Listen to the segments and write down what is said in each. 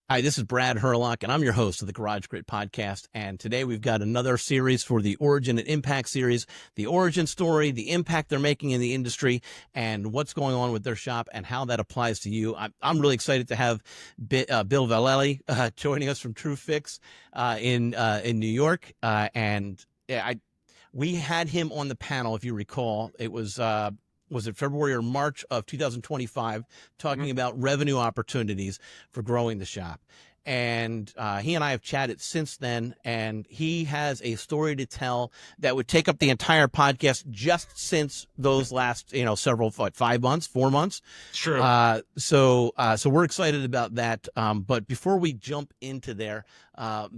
Hi, this is Brad Herlock, and I'm your host of the Garage Grid podcast. And today we've got another series for the Origin and Impact series, the origin story, the impact they're making in the industry, and what's going on with their shop and how that applies to you. I'm really excited to have Bill Vallely joining us from Tru-Fix in New York. We had him on the panel, if you recall. It was it February or March of 2025, talking about revenue opportunities for growing the shop. And he and I have chatted since then, and he has a story to tell that would take up the entire podcast just since those last, several, 5 months, 4 months. Sure. So we're excited about that. But before we jump into there,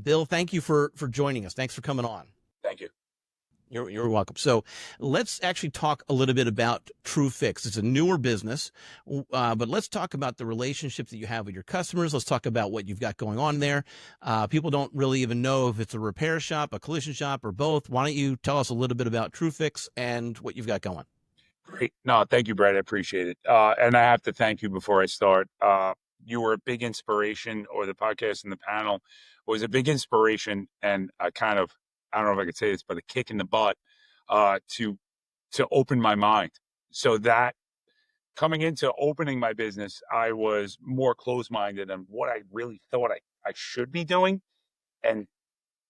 Bill, thank you for joining us. Thanks for coming on. Thank you. You're welcome. So let's actually talk a little bit about Tru-Fix. It's a newer business, but let's talk about the relationships that you have with your customers. Let's talk about what you've got going on there. People don't really even know if it's a repair shop, a collision shop, or both. Why don't you tell us a little bit about Tru-Fix and what you've got going? Great. No, thank you, Brad. I appreciate it. And I have to thank you before I start. You were a big inspiration, or the podcast and the panel was a big inspiration, and I don't know if I could say this, but a kick in the butt to open my mind. So that coming into opening my business, I was more closed-minded on what I really thought I should be doing and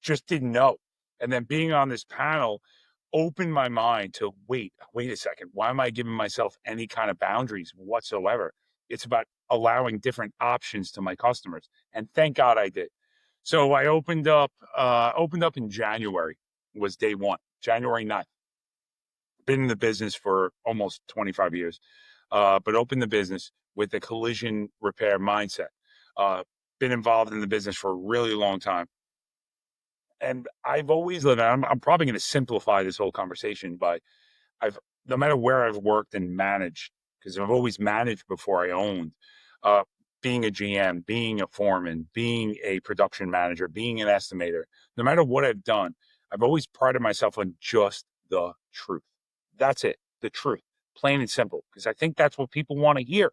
just didn't know. And then being on this panel opened my mind to wait a second. Why am I giving myself any kind of boundaries whatsoever? It's about allowing different options to my customers. And thank God I did. So I opened up in January was day one, January 9th. Been in the business for almost 25 years, but opened the business with a collision repair mindset. Been involved in the business for a really long time. And I've always lived, I'm probably going to simplify this whole conversation by no matter where I've worked and managed, because I've always managed before I owned, being a GM, being a foreman, being a production manager, being an estimator, no matter what I've done, I've always prided myself on just the truth. That's it, the truth, plain and simple, because I think that's what people want to hear.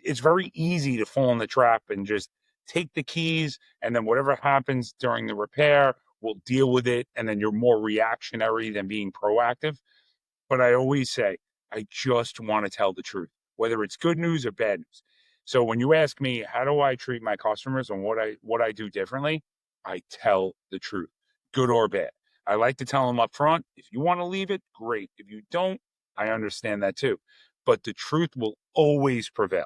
It's very easy to fall in the trap and just take the keys, and then whatever happens during the repair, we'll deal with it. And then you're more reactionary than being proactive. But I always say, I just want to tell the truth, whether it's good news or bad news. So when you ask me, how do I treat my customers and what I do differently, I tell the truth, good or bad. I like to tell them up front, if you want to leave it, great. If you don't, I understand that too. But the truth will always prevail.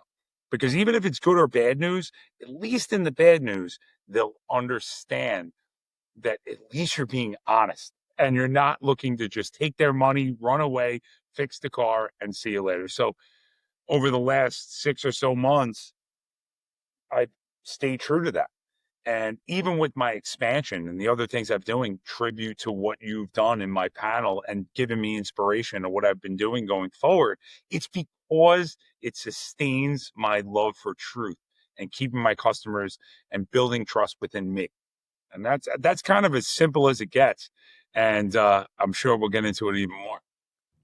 Because even if it's good or bad news, at least in the bad news, they'll understand that at least you're being honest and you're not looking to just take their money, run away, fix the car, and see you later. So over the last 6 or so months, I've stayed true to that. And even with my expansion and the other things I'm doing, tribute to what you've done in my panel and given me inspiration of what I've been doing going forward, it's because it sustains my love for truth and keeping my customers and building trust within me. And that's kind of as simple as it gets. And I'm sure we'll get into it even more.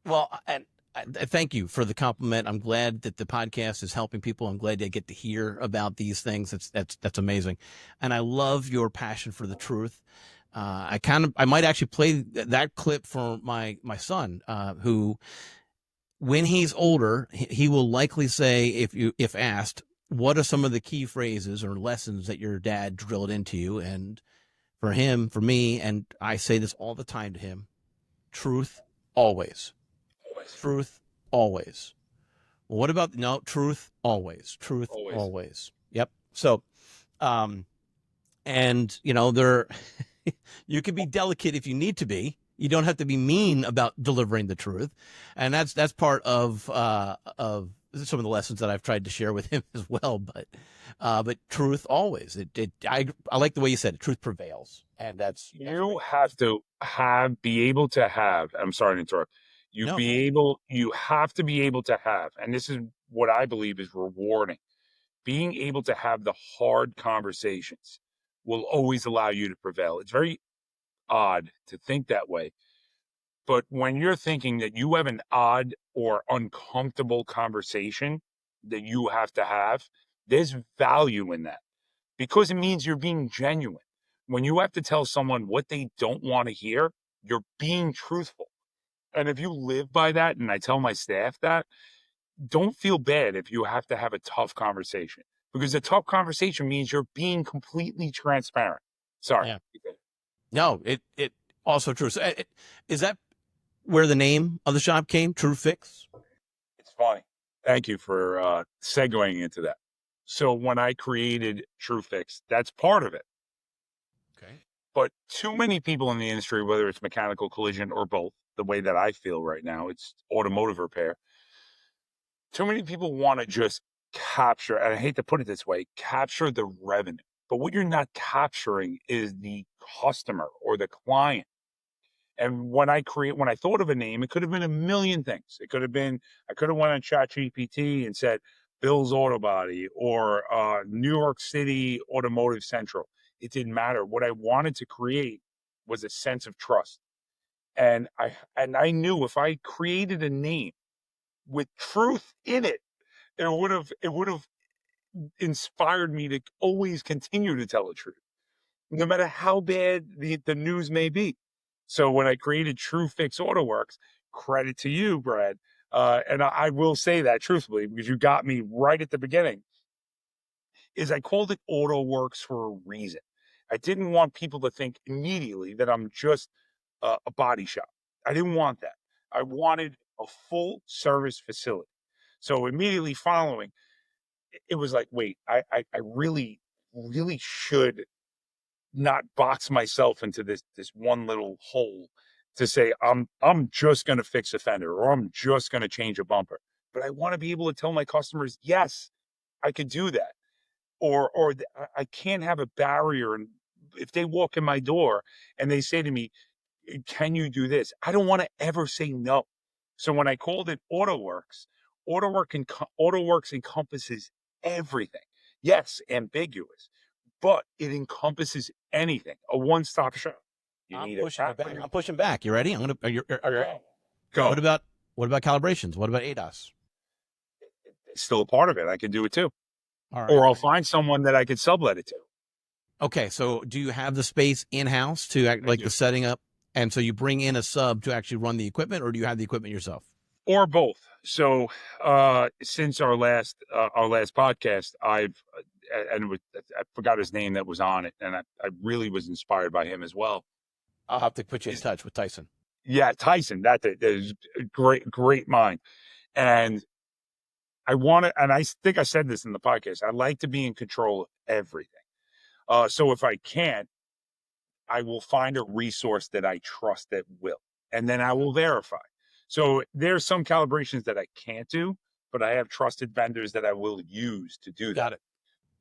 Well, and thank you for the compliment. I'm glad that the podcast is helping people. I'm glad they get to hear about these things. That's amazing. And I love your passion for the truth. I might actually play that clip for my son, who, when he's older, he will likely say, if asked, what are some of the key phrases or lessons that your dad drilled into you? And for him, for me, and I say this all the time to him, truth always. Truth always. Well, what about truth always? Truth always. Yep. So, and there, you can be delicate if you need to be. You don't have to be mean about delivering the truth, and that's part of some of the lessons that I've tried to share with him as well. But truth always. I like the way you said it. Truth prevails, and that's you have to be able to have. I'm sorry to interrupt. You have to be able to have, and this is what I believe is rewarding. Being able to have the hard conversations will always allow you to prevail. It's very odd to think that way. But when you're thinking that you have an odd or uncomfortable conversation that you have to have, there's value in that. because it means you're being genuine. When you have to tell someone what they don't want to hear, you're being truthful. And if you live by that, and I tell my staff that, don't feel bad if you have to have a tough conversation, because a tough conversation means you're being completely transparent. Sorry. Yeah. No, it also true. So is that where the name of the shop came? Tru-Fix? It's funny. Thank you for segueing into that. So when I created Tru-Fix, that's part of it. Okay. But too many people in the industry, whether it's mechanical collision or both, the way that I feel right now, it's automotive repair. Too many people want to just capture, and I hate to put it this way, capture the revenue. But what you're not capturing is the customer or the client. And when I thought of a name, it could have been a million things. It could have been, I could have went on ChatGPT and said Bill's Auto Body or New York City Automotive Central. It didn't matter. What I wanted to create was a sense of trust. And I knew if I created a name with truth in it, it would have inspired me to always continue to tell the truth, no matter how bad the news may be. So when I created Tru-Fix AutoWorks, credit to you, Brad. And I will say that truthfully, because you got me right at the beginning, is I called it AutoWorks for a reason. I didn't want people to think immediately that I'm just a body shop. I didn't want that. I wanted a full service facility. So immediately following, it was like, wait, I really, really should not box myself into this one little hole to say I'm just going to fix a fender or I'm just going to change a bumper. But I want to be able to tell my customers, yes, I could do that. I can't have a barrier. And if they walk in my door and they say to me, can you do this? I don't want to ever say no. So when I called it AutoWorks, AutoWorks encompasses everything. Yes, ambiguous, but it encompasses anything. A one-stop shop. You I'm need pushing a it back. I'm pushing back. You ready? I'm gonna. Go. What about calibrations? What about ADAS? It's still a part of it. I can do it too. All right. Or I'll find someone that I could sublet it to. Okay. So do you have the space in house to act like the setting up? And so you bring in a sub to actually run the equipment, or do you have the equipment yourself? Or both. So since our last podcast, I forgot his name that was on it, and I really was inspired by him as well. I'll have to put you in touch with Tyson. Yeah, Tyson. That is a great mind. And I think I said this in the podcast, I like to be in control of everything. So if I can't, I will find a resource that I trust that will, and then I will verify. So there's some calibrations that I can't do, but I have trusted vendors that I will use to do that.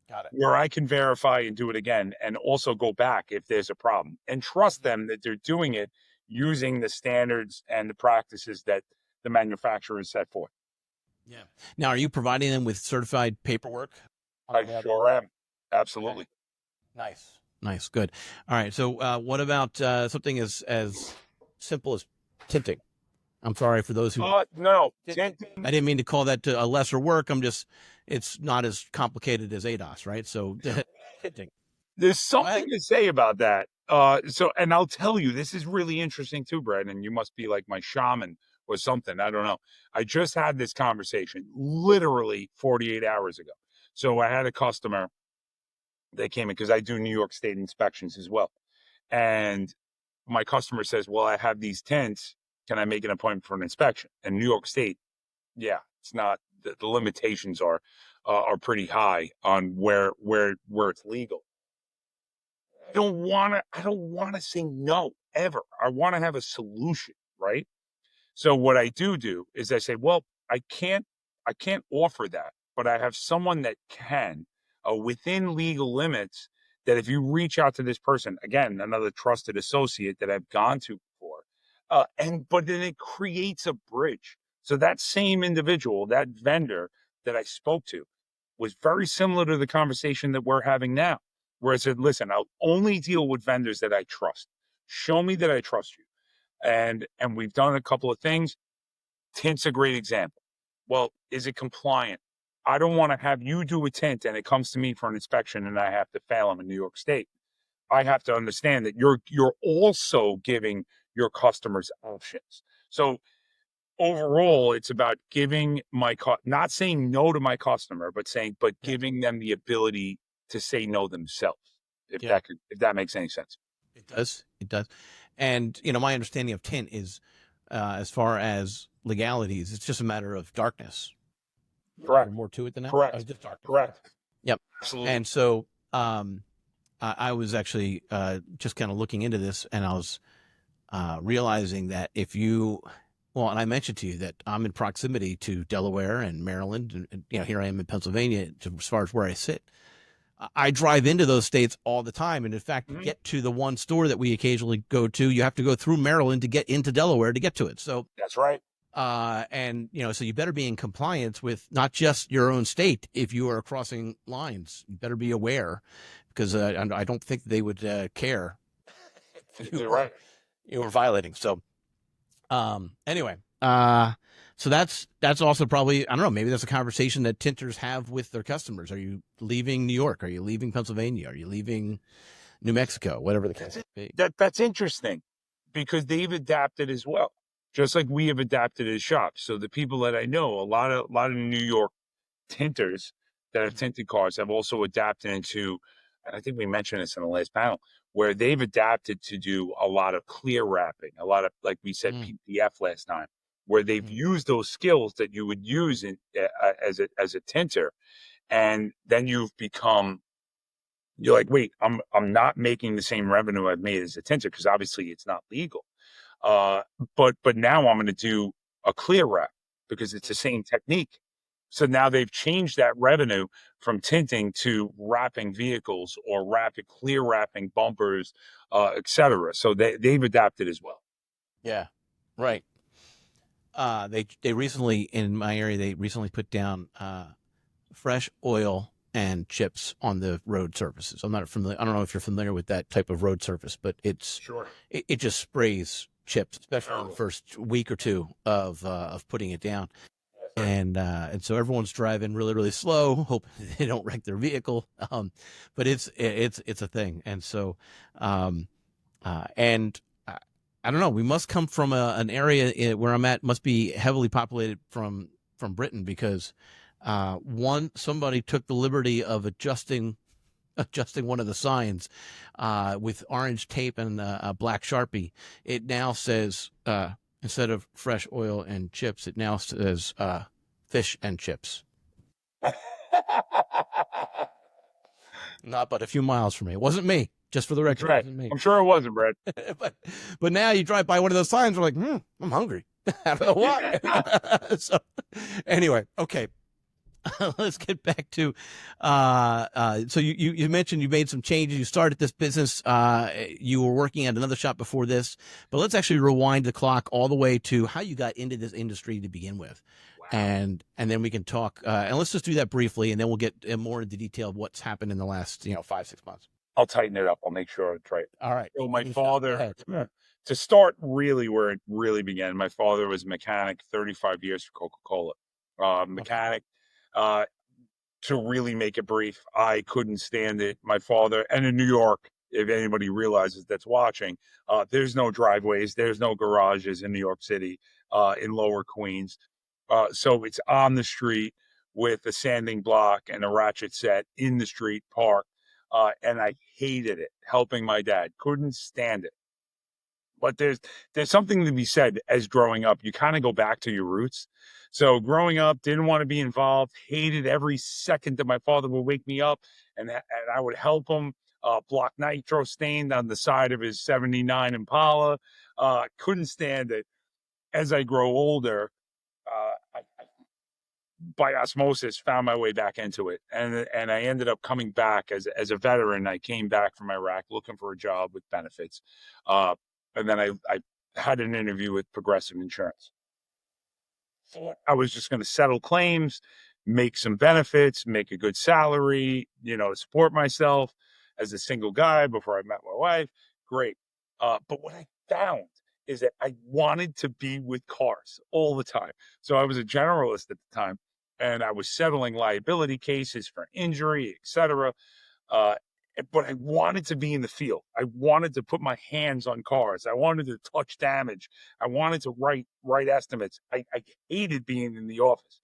Got it. Where I can verify and do it again, and also go back if there's a problem, and trust them that they're doing it using the standards and the practices that the manufacturer has set forth. Yeah. Now, are you providing them with certified paperwork? I sure am. Absolutely. Okay. Nice. Good. All right. So what about something as simple as tinting? I'm sorry for those who. No. I didn't mean to call that a lesser work. It's not as complicated as ADAS, right? So tinting. There's something to say about that. And I'll tell you, this is really interesting too, Brad, and you must be like my shaman or something. I don't know. I just had this conversation literally 48 hours ago. So I had a customer that came in because I do New York State inspections as well. And my customer says, well, I have these tints. Can I make an appointment for an inspection? And New York State, yeah, it's not, the limitations are pretty high on where it's legal. I don't want to say no ever. I want to have a solution, right? So what I do is I say, well, I can't offer that, but I have someone that can, within legal limits, that if you reach out to this person, again, another trusted associate that I've gone to before, but then it creates a bridge. So that same individual, that vendor that I spoke to, was very similar to the conversation that we're having now, where I said, listen, I'll only deal with vendors that I trust. Show me that I trust you. And we've done a couple of things. Tint's a great example. Well, is it compliant? I don't want to have you do a tint and it comes to me for an inspection and I have to fail them in New York State. I have to understand that you're also giving your customers options. So overall, it's about giving not saying no to my customer, but Yeah. giving them the ability to say no themselves. Yeah. If that makes any sense. It does. It does. And, my understanding of tint is, as far as legalities, it's just a matter of darkness. Is there Correct. more to it than that? Oh, Correct. it's just darkness. Correct. Yep. Absolutely. And so, I was actually just kind of looking into this, and I was realizing that and I mentioned to you that I'm in proximity to Delaware and Maryland, and here I am in Pennsylvania, as far as where I sit. I drive into those states all the time. And in fact, to get to the one store that we occasionally go to, you have to go through Maryland to get into Delaware to get to it. So that's right. So you better be in compliance with not just your own state. If you are crossing lines, you better be aware, because I don't think they would care if you were violating. So anyway, so that's also probably, I don't know, maybe that's a conversation that tinters have with their customers. Are you leaving New York? Are you leaving Pennsylvania? Are you leaving New Mexico? Whatever the case may be. That's interesting, because they've adapted as well, just like we have adapted as shops. So the people that I know, a lot of New York tinters that have tinted cars have also adapted into, and I think we mentioned this in the last panel, where they've adapted to do a lot of clear wrapping, a lot of, like we said, PPF last time, where they've used those skills that you would use as a tinter, and then you're like, wait, I'm not making the same revenue I've made as a tinter, because obviously it's not legal. But now I'm going to do a clear wrap because it's the same technique. So now they've changed that revenue from tinting to wrapping vehicles or clear wrapping bumpers, etc. So they've adapted as well. Yeah, right. They recently, in my area, they recently put down fresh oil and chips on the road surfaces. I'm not familiar. I don't know if you're familiar with that type of road surface, but it just sprays chips, especially in the first week or two of putting it down. And so everyone's driving really, really slow, hoping they don't wreck their vehicle. But it's a thing. And so, and I don't know, we must come from an area where I'm at, must be heavily populated from Britain, because somebody took the liberty of adjusting one of the signs with orange tape and a black Sharpie. It now says, instead of fresh oil and chips, it now says fish and chips. Not but a few miles from me. It wasn't me, just for the record. Right. It wasn't me. I'm sure it wasn't, Brett. but now you drive by one of those signs, we're like, I'm hungry. I don't know why. So anyway, okay. Let's get back to so you mentioned you made some changes. You started this business. You were working at another shop before this, but let's actually rewind the clock all the way to how you got into this industry to begin with. Wow. And then we can talk, and let's just do that briefly, and then we'll get more into detail of what's happened in the last 5-6 months. I'll tighten it up. I'll make sure it's right. All right. So my father, to start really where it really began, my father was a mechanic, 35 years for Coca-Cola, mechanic. Okay. To really make it brief, I couldn't stand it. My father, and in New York, if anybody realizes that's watching, there's no driveways, there's no garages in New York City, in Lower Queens. So it's on the street with a sanding block and a ratchet set in the street park. And I hated it, helping my dad. Couldn't stand it. But there's something to be said as growing up. You kind of go back to your roots. So growing up, didn't want to be involved, hated every second that my father would wake me up and I would help him block nitro stained on the side of his 79 Impala. Couldn't stand it. As I grow older, I by osmosis found my way back into it, and I ended up coming back as a veteran. I came back from Iraq looking for a job with benefits, and then I had an interview with Progressive Insurance. I was just going to settle claims, make some benefits, make a good salary, support myself as a single guy before I met my wife. Great. But what I found is that I wanted to be with cars all the time. So I was a generalist at the time. and I was settling liability cases for injury, etc. Uh, but I wanted to be in the field. I wanted to put my hands on cars. I wanted to touch damage. I wanted to write estimates. I hated being in the office,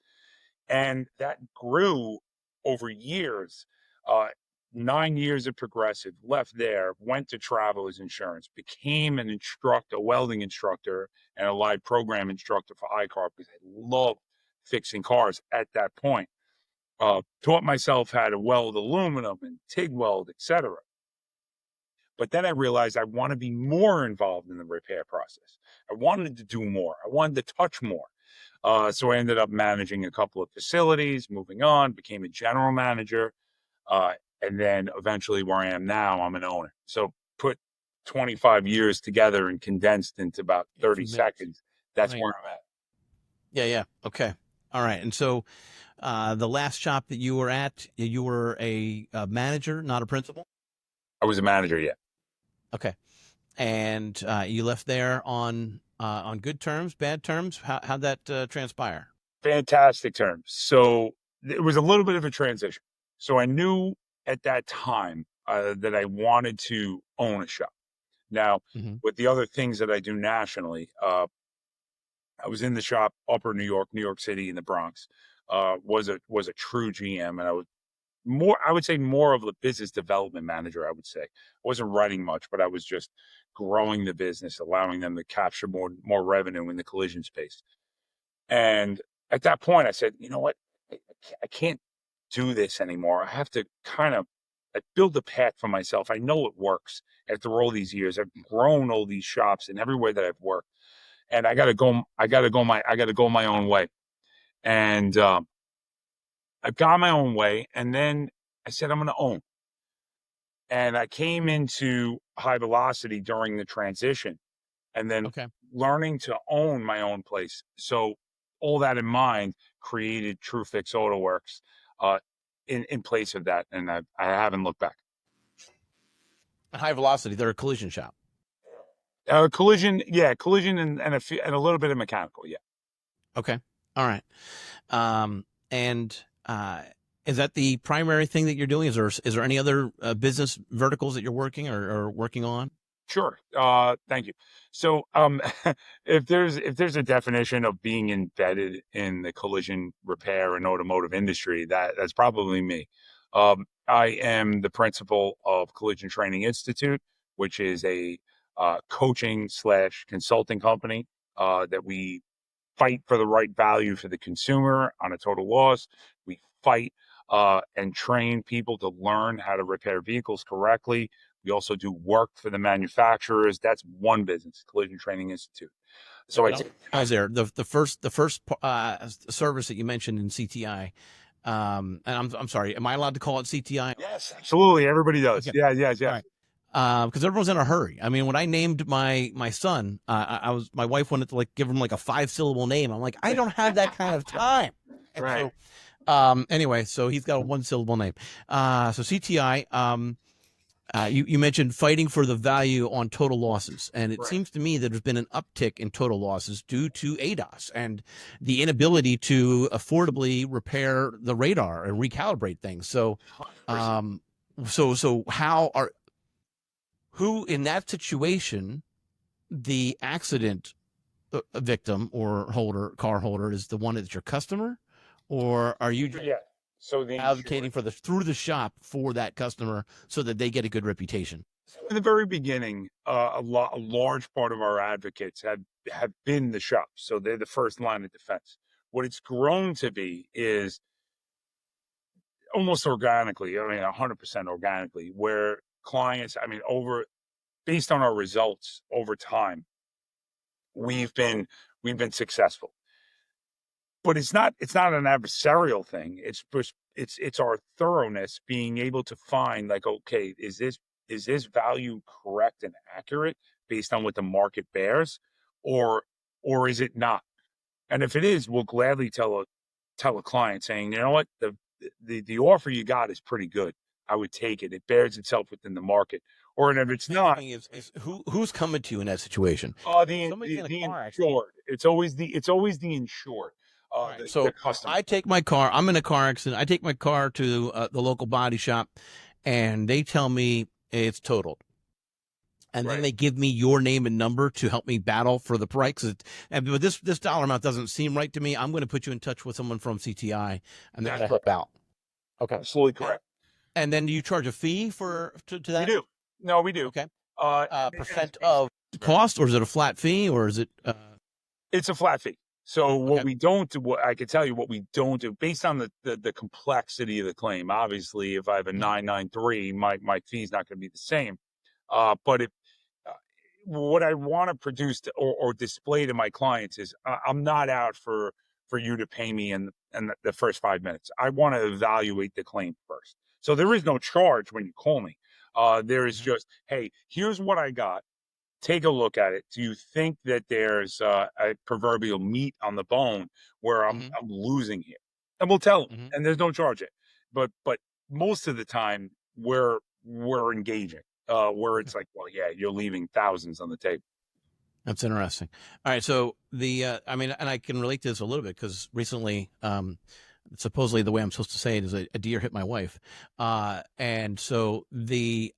and that grew over years. Uh, 9 years of Progressive, left there, went to Travelers Insurance, became an instructor, a welding instructor, and a live program instructor for iCar because I loved fixing cars at that point. Taught myself how to weld aluminum and TIG weld, etc. But then I realized I want to be more involved in the repair process. I wanted to do more. I wanted to touch more. So I ended up managing a couple of facilities, moving on, became a general manager. And then eventually where I am now, I'm an owner. So put 25 years together and condensed into about 30 seconds. That's right. where I'm at. Yeah. Okay. All right. And so the last shop that you were at, you were a manager, not a principal? I was a manager, yeah. Okay. And you left there on good terms, bad terms? How'd that transpire? Fantastic terms. So it was a little bit of a transition. So I knew at that time that I wanted to own a shop. Now, with the other things that I do nationally, I was in the shop, upper New York City, in the Bronx. Was a true GM, and I would say more of a business development manager. I would say I wasn't writing much, but I was just growing the business, allowing them to capture more revenue in the collision space. And at that point, I said, you know what, I can't do this anymore. I have to kind of build a path for myself. I know it works after all these years. I've grown all these shops and everywhere that I've worked, and I got to go my own way. And I've gone my own way. And then I said, I'm going to own. And I came into High Velocity during the transition, and then learning to own my own place. So all that in mind, created Tru-Fix AutoWorks in place of that, and I haven't looked back. High Velocity, they're a collision shop. Collision and a little bit of mechanical, yeah. Okay, all right. And is that the primary thing that you're doing? Is there any other business verticals that you're working or working on? Sure. Thank you. So, if there's a definition of being embedded in the collision repair and automotive industry, that's probably me. I am the principal of Collision Training Institute, which is a coaching / consulting company that we fight for the right value for the consumer on a total loss. We fight and train people to learn how to repair vehicles correctly. We also do work for the manufacturers. That's one business, Collision Training Institute. So I was there. The first service that you mentioned in CTI. And I'm sorry, am I allowed to call it CTI? Yes, absolutely. Everybody does. Okay. Yeah. Right. Because everyone's in a hurry. I mean, when I named my son, my wife wanted to give him a 5-syllable name. I'm like, I don't have that kind of time. And right. So, anyway, so he's got a 1-syllable name. So CTI. You mentioned fighting for the value on total losses, and it seems to me that there's been an uptick in total losses due to ADAS and the inability to affordably repair the radar and recalibrate things. So, who in that situation, the accident victim or car holder is the one that's your customer, or are you? Yeah. So advocating through the shop for that customer so that they get a good reputation. In the very beginning, a large part of our advocates have been the shops, so they're the first line of defense. What it's grown to be is almost organically, 100% organically, where clients, based on our results over time, we've been successful. But it's not an adversarial thing. It's our thoroughness, being able to find okay, is this value correct and accurate based on what the market bears, or is it not? And if it is, we'll gladly tell a client saying, you know what, the offer you got is pretty good. I would take it. It bears itself within the market. Or if it's not, who's coming to you in that situation? The insured. It's always the insured. All right. The So customer. I take my car. I'm in a car accident. I take my car to the local body shop, and they tell me it's totaled. And then Right. they give me your name and number to help me battle for the price. But this dollar amount doesn't seem right to me. I'm going to put you in touch with someone from CTI, and they're going That's to help correct. out. Okay. Absolutely And, correct. and then do you charge a fee to We that? do. No, we do. Okay. And it's Percent of cost, or is it a flat fee, or is it? it's a flat fee. So what Okay. we don't do, what I can tell you what we don't do based on the complexity of the claim. Obviously, if I have a Mhm. 993, my fee is not going to be the same. But if uh, what I want to produce or display to my clients is I'm not out for you to pay me in the first 5 minutes. I want to evaluate the claim first. So there is no charge when you call me. There is Mhm. just, hey, here's what I got. Take a look at it. Do you think that there's a proverbial meat on the bone where Mhm. I'm losing here? And we'll tell them, Mhm. and there's no charge it. But most of the time we're engaging, where it's like, well, yeah, you're leaving thousands on the table. That's interesting. All right, so I mean, and I can relate to this a little bit because recently, supposedly the way I'm supposed to say it is a deer hit my wife, and so it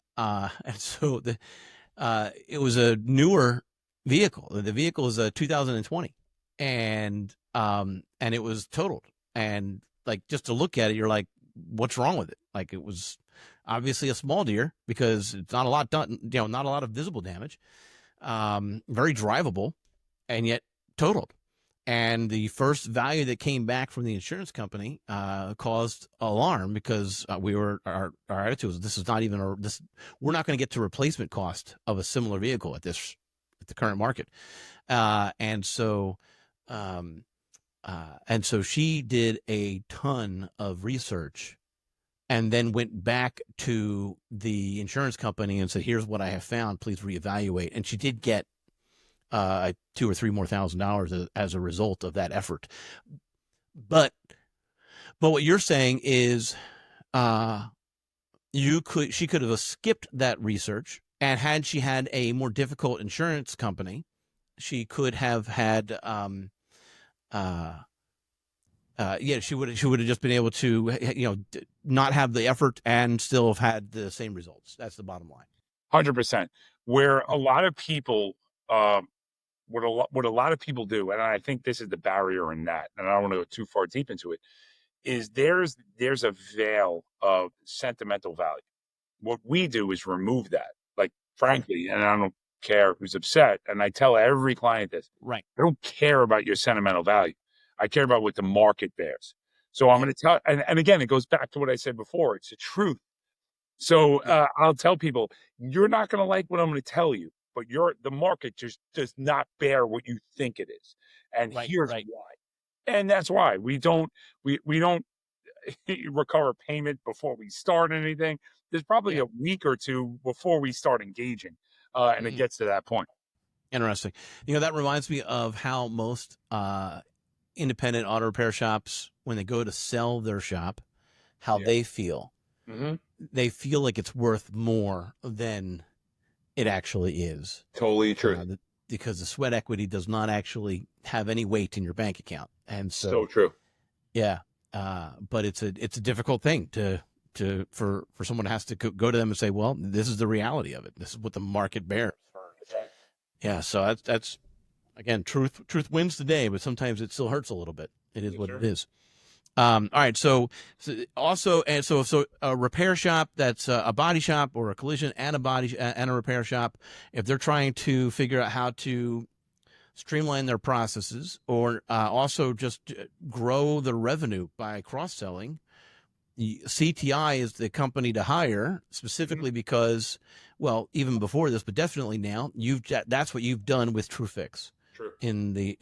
was a newer vehicle. The vehicle is a 2020, and it was totaled. And like just to look at it, you're like, what's wrong with it? Like it was obviously a small deer because it's not a lot done, not a lot of visible damage, very drivable, and yet totaled. And the first value that came back from the insurance company caused alarm because our attitude was this is not even this we're not going to get to replacement cost of a similar vehicle at the current market, and so she did a ton of research and then went back to the insurance company and said, here's what I have found, please reevaluate. And she did get $2,000 or $3,000 as a result of that effort. But what you're saying is she could have skipped that research, and had she had a more difficult insurance company, she could have had she would have just been able to not have the effort and still have had the same results. That's the bottom line. 100%. Where a lot of people, what a lot of people do, and I think this is the barrier in that, and I don't want to go too far deep into it, is there's a veil of sentimental value. What we do is remove that. Like, frankly, and I don't care who's upset, and I tell every client this, Right. I don't care about your sentimental value. I care about what the market bears. So I'm Yeah. going to tell, and again, it goes back to what I said before. It's the truth. So Yeah. I'll tell people, you're not going to like what I'm going to tell you, but the market just does not bear what you think it is. And Right. here's Right. why. And that's why we don't recover payment before we start anything. There's probably Yeah. a week or two before we start engaging, and it Mm-hmm. gets to that point. Interesting. That reminds me of how most independent auto repair shops, when they go to sell their shop, how Yeah. they feel. Mm-hmm. They feel like it's worth more than it actually is. Totally true. Because the sweat equity does not actually have any weight in your bank account. And So so, true. yeah. But it's a difficult thing for someone to has to go to them and say, well, this is the reality of it. This is what the market bears. Yeah. So that's again, truth wins the day, but sometimes it still hurts a little bit. It is what it is. All right. So also, and so a repair shop that's a body shop or a collision and a repair shop, if they're trying to figure out how to streamline their processes or also just grow the revenue by cross selling, CTI is the company to hire specifically because, well, even before this, but definitely now, that's what you've done with Tru-Fix True. in the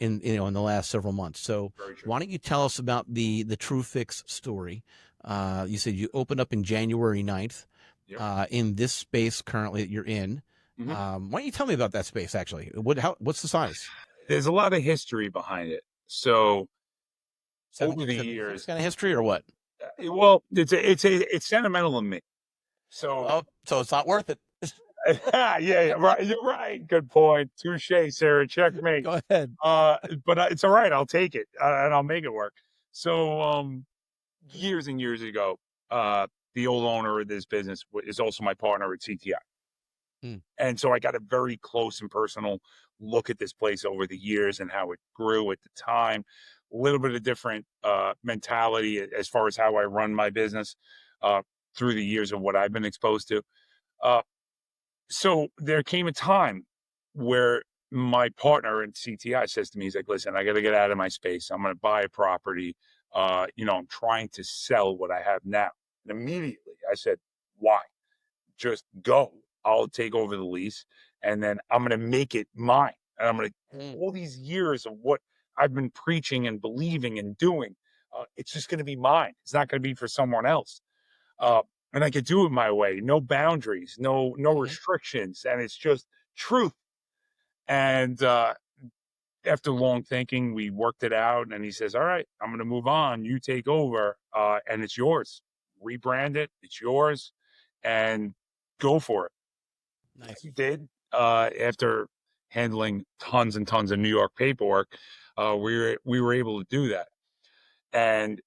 last several months. So why don't you tell us about the Tru-Fix story? You said you opened up in January 9th in this space currently that you're in. Mm-hmm. Why don't you tell me about that space actually? What's the size? There's a lot of history behind it. So over the 76 years, kind of history or what? well, it's sentimental to me. So Oh, so it's not worth it. Yeah, right. You're right. Good point. Touche, Sarah. Checkmate. Go ahead. But it's all right. I'll take it and I'll make it work. So, years and years ago, the old owner of this business is also my partner at CTI. Mm. And so I got a very close and personal look at this place over the years and how it grew at the time. A little bit of different mentality as far as how I run my business uh, through the years of what I've been exposed to. Uh, so there came a time where my partner at CTI says to me, he's like, listen, I got to get out of my space. I'm going to buy a property. I'm trying to sell what I have now. And immediately I said, why? Just go. I'll take over the lease and then I'm going to make it mine. And I'm going to, Mm. all these years of what I've been preaching and believing and doing, it's just going to be mine. It's not going to be for someone else. Uh, and I could do it my way, no boundaries, no Mm-hmm. restrictions, and it's just truth. And after long thinking, we worked it out, and he says, "All right, I'm going to move on. You take over, and it's yours. Rebrand it. It's yours, and go for it." Nice. He did. After handling tons and tons of New York paperwork, we were able to do that. And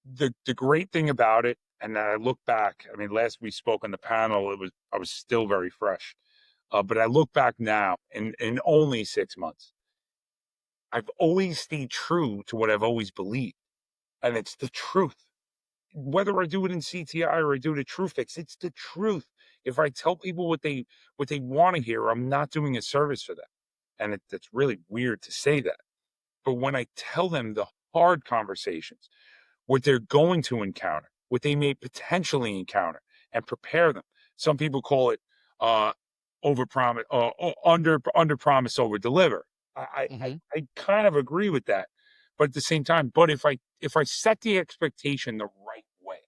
the great thing about it, and I look back, I mean, last we spoke on the panel, I was still very fresh. But I look back now in only 6 months, I've always stayed true to what I've always believed. And it's the truth. Whether I do it in CTI or I do it at Tru-Fix, it's the truth. If I tell people what they want to hear, I'm not doing a service for them. And it's really weird to say that. But when I tell them the hard conversations, what they're going to encounter, what they may potentially encounter, and prepare them. Some people call it over promise, under promise, over deliver. Mm-hmm. I kind of agree with that, but at the same time, but if I set the expectation the right way,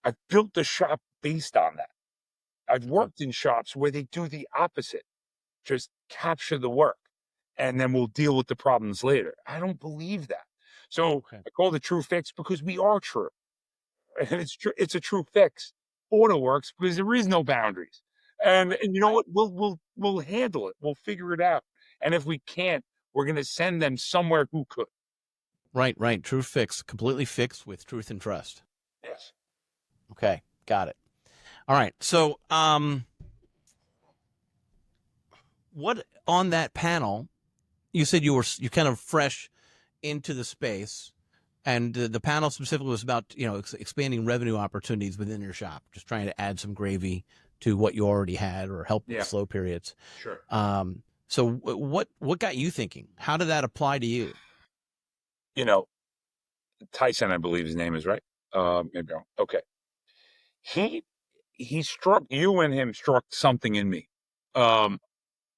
I've built the shop based on that. I've Okay. worked in shops where they do the opposite, just capture the work, and then we'll deal with the problems later. I don't believe that. So Okay. I call it Tru-Fix because we are true. And it's true. It's a Tru-Fix AutoWorks because there is no boundaries. And you know Right. what? We'll handle it. We'll figure it out. And if we can't, we're going to send them somewhere who could. Right. Right. True fix. Completely fixed with truth and trust. Yes. Okay. Got it. All right. So, what on that panel? You said you kind of fresh into the space, and the panel specifically was about expanding revenue opportunities within your shop, just trying to add some gravy to what you already had or help with Yeah. slow periods. Sure. So what got you thinking? How did that apply to you? You know, Tyson, I believe his name is right. Maybe wrong. Okay. He he struck you and him struck something in me. Um,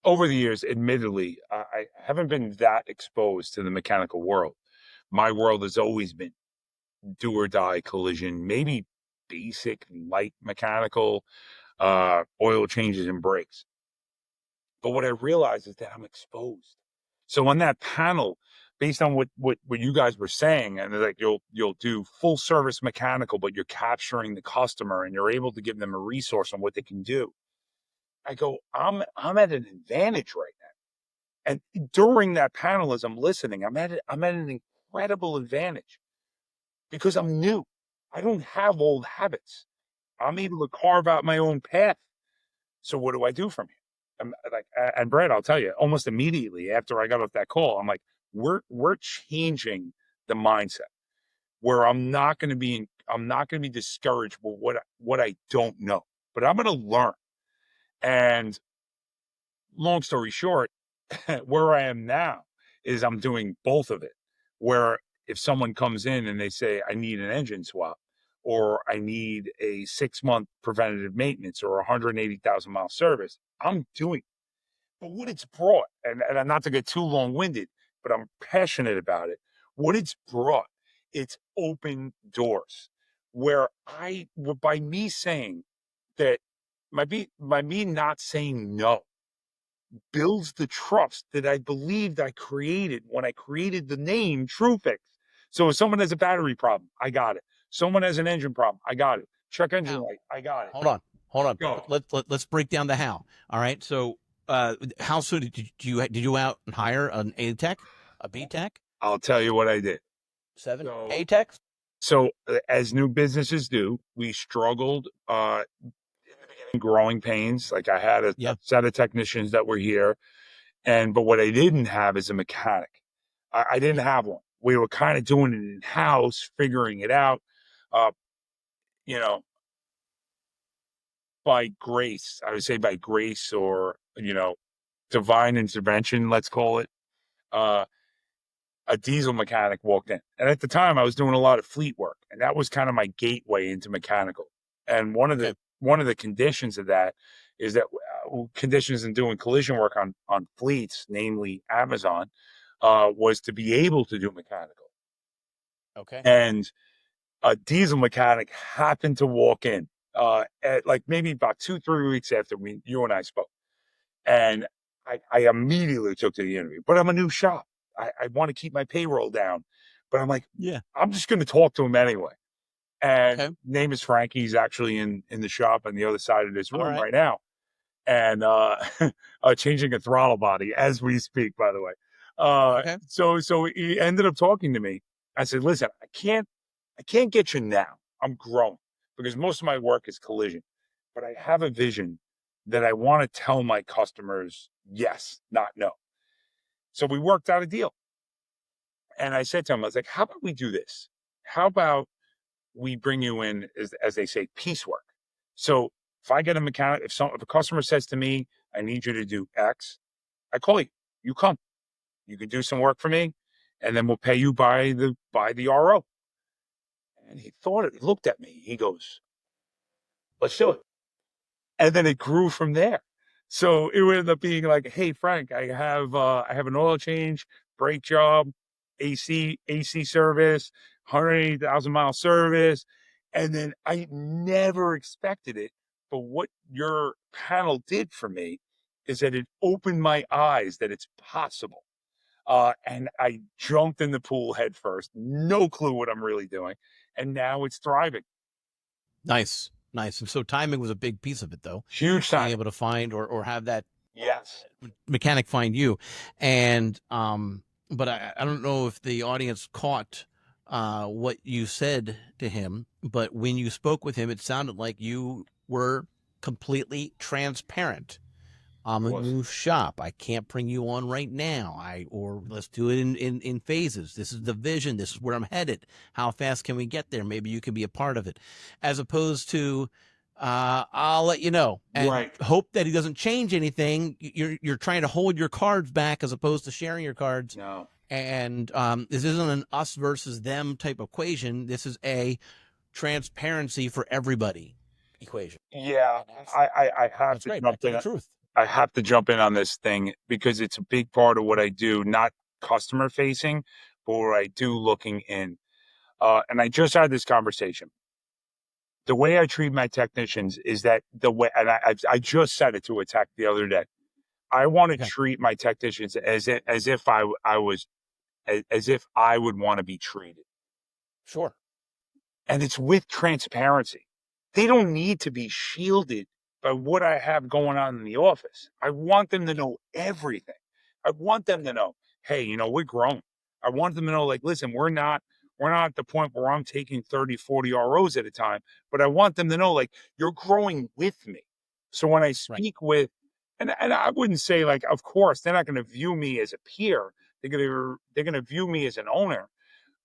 over the years, admittedly, I haven't been that exposed to the mechanical world. My world has always been do or die collision, maybe basic light mechanical, oil changes and brakes. But what I realized is that I'm exposed. So on that panel, based on what you guys were saying, and like you'll do full service mechanical, but you're capturing the customer and you're able to give them a resource on what they can do. I go, I'm at an advantage right now. And during that panel, as I'm listening, I'm at an incredible advantage because I'm new. I don't have old habits. I'm able to carve out my own path. So what do I do from here? I'm like, and Brad, I'll tell you, almost immediately after I got off that call, I'm like, we're changing the mindset where I'm not going to be discouraged with what I don't know, but I'm going to learn. And long story short, where I am now is I'm doing both of it. Where if someone comes in and they say, I need an engine swap, or I need a 6-month preventative maintenance or a 180,000 mile service, I'm doing it. But what it's brought, and I'm not to get too long winded, but I'm passionate about it. What it's brought, it's open doors where by me saying that, by me not saying no, builds the trust that I believed I created when I created the name Tru-Fix. So if someone has a battery problem, I got it. Someone has an engine problem, I got it. Check engine Now, light, I got it. hold on. hold on. Go. Let's break down the how. All right. So, how soon did you out and hire an A tech, a B tech, I'll tell you what I did. seven So, A techs? as new businesses do, we struggled in growing pains. Like I had a Yeah. set of technicians that were here, but what I didn't have is a mechanic. I didn't have one. We were kind of doing it in house, figuring it out. Uh, you know, by grace, I would say by grace or divine intervention, let's call it. Uh, a diesel mechanic walked in. And at the time I was doing a lot of fleet work, and that was kind of my gateway into mechanical. And Okay. one of the conditions of that is that conditions in doing collision work on fleets, namely Amazon, was to be able to do mechanical. Okay. And a diesel mechanic happened to walk in at like maybe about 2-3 weeks after you and I spoke. And I immediately took to the interview, but I'm a new shop. I want to keep my payroll down, but I'm like, Yeah. I'm just going to talk to him anyway. And Okay. name is Frankie. He's actually in the shop on the other side of this All room right. right now. And changing a throttle body as we speak, by the way. Okay. So he ended up talking to me. I said, listen, I can't get you now. I'm growing because most of my work is collision, but I have a vision that I want to tell my customers yes, not no. So we worked out a deal. And I said to him, I was like, how about we do this? How about we bring you in, as they say, piecework? So if I get a mechanic, if a customer says to me, I need you to do X, I call you. You come. You can do some work for me, and then we'll pay you by the RO. And he thought it. He looked at me. He goes, let's do it. And then it grew from there. So it would end up being like, hey Frank, I have an oil change, brake job, AC service, 180,000 mile service. And then I never expected it. But what your panel did for me is that it opened my eyes that it's possible. And I jumped in the pool head first, no clue what I'm really doing. And now it's thriving. Nice. Nice. And so timing was a big piece of it, though. Huge Being time. able to find or have that Yes. mechanic find you. And but I don't know if the audience caught what you said to him, but when you spoke with him, it sounded like you were completely transparent. I'm a new shop. I can't bring you on right now. Or let's do it in phases. This is the vision. This is where I'm headed. How fast can we get there? Maybe you can be a part of it, as opposed to I'll let you know and Right. hope that he doesn't change anything. You're trying to hold your cards back as opposed to sharing your cards. No. And this isn't an us versus them type equation. This is a transparency for everybody equation. Yeah, And I have that's to great. jump Back to the in. truth. I have to jump in on this thing because it's a big part of what I do, not customer facing, but what I do looking in. And I just had this conversation. The way I treat my technicians is that the way, and I just said it to a tech the other day. I want to Okay. treat my technicians as if I was as if I would want to be treated. Sure. And it's with transparency. They don't need to be shielded by what I have going on in the office. I want them to know everything. I want them to know, hey, we're grown. I want them to know, like, listen, we're not at the point where I'm taking 30, 40 ROs at a time, but I want them to know, like, you're growing with me. So when I Right. speak with, and I wouldn't say like, of course, they're not going to view me as a peer. They're going to view me as an owner,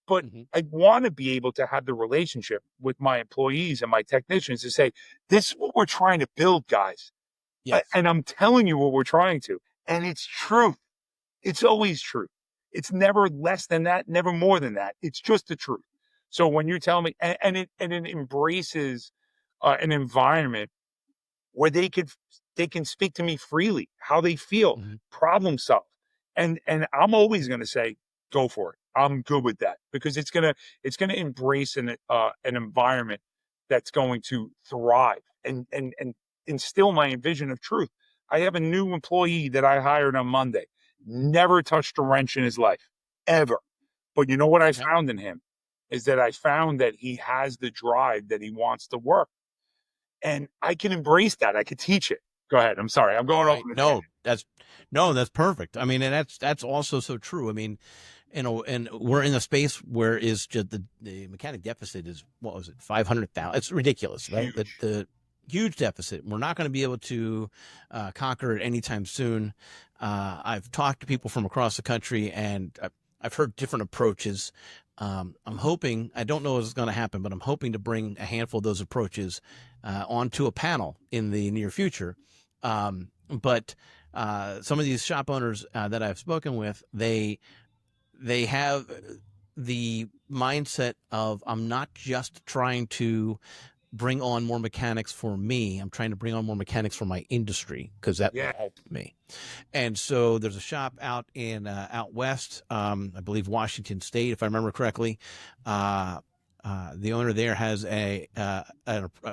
but Mm-hmm. I want to be able to have the relationship with my employees and my technicians to say, this is what we're trying to build, guys. Yes. And I'm telling you what we're trying to. And it's truth. It's always truth. It's never less than that, never more than that. It's just the truth. So when you tell me, and it embraces an environment where they can speak to me freely, how they feel, Mm-hmm. problem solve. And I'm always going to say, go for it. I'm good with that because it's gonna embrace an environment that's going to thrive and instill my vision of truth. I have a new employee that I hired on Monday, never touched a wrench in his life, ever. But you know what I Okay. found in him is that I found that he has the drive that he wants to work. and I can embrace that. I could teach it. Go ahead. I'm sorry. I'm going off Right. on a No, tangent. that's perfect. I mean, and that's also so true. I mean, and we're in a space where is just the mechanic deficit is, what was it, 500,000? It's ridiculous, right? Huge. The huge deficit. We're not going to be able to conquer it anytime soon. I've talked to people from across the country, and I've heard different approaches. I'm hoping, I don't know if it's going to happen, but I'm hoping to bring a handful of those approaches onto a panel in the near future. But some of these shop owners that I've spoken with, they have the mindset of, I'm not just trying to bring on more mechanics for me. I'm trying to bring on more mechanics for my industry because that Yeah. will help me. And so there's a shop out in out west, I believe Washington State, if I remember correctly. The owner there has a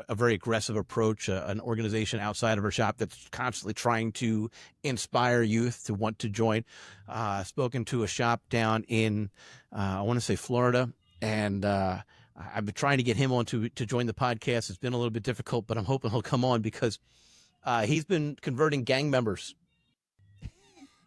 very aggressive approach, an organization outside of her shop that's constantly trying to inspire youth to want to join. Spoken to a shop down in, I want to say Florida, and I've been trying to get him on to join the podcast. It's been a little bit difficult, but I'm hoping he'll come on because he's been converting gang members,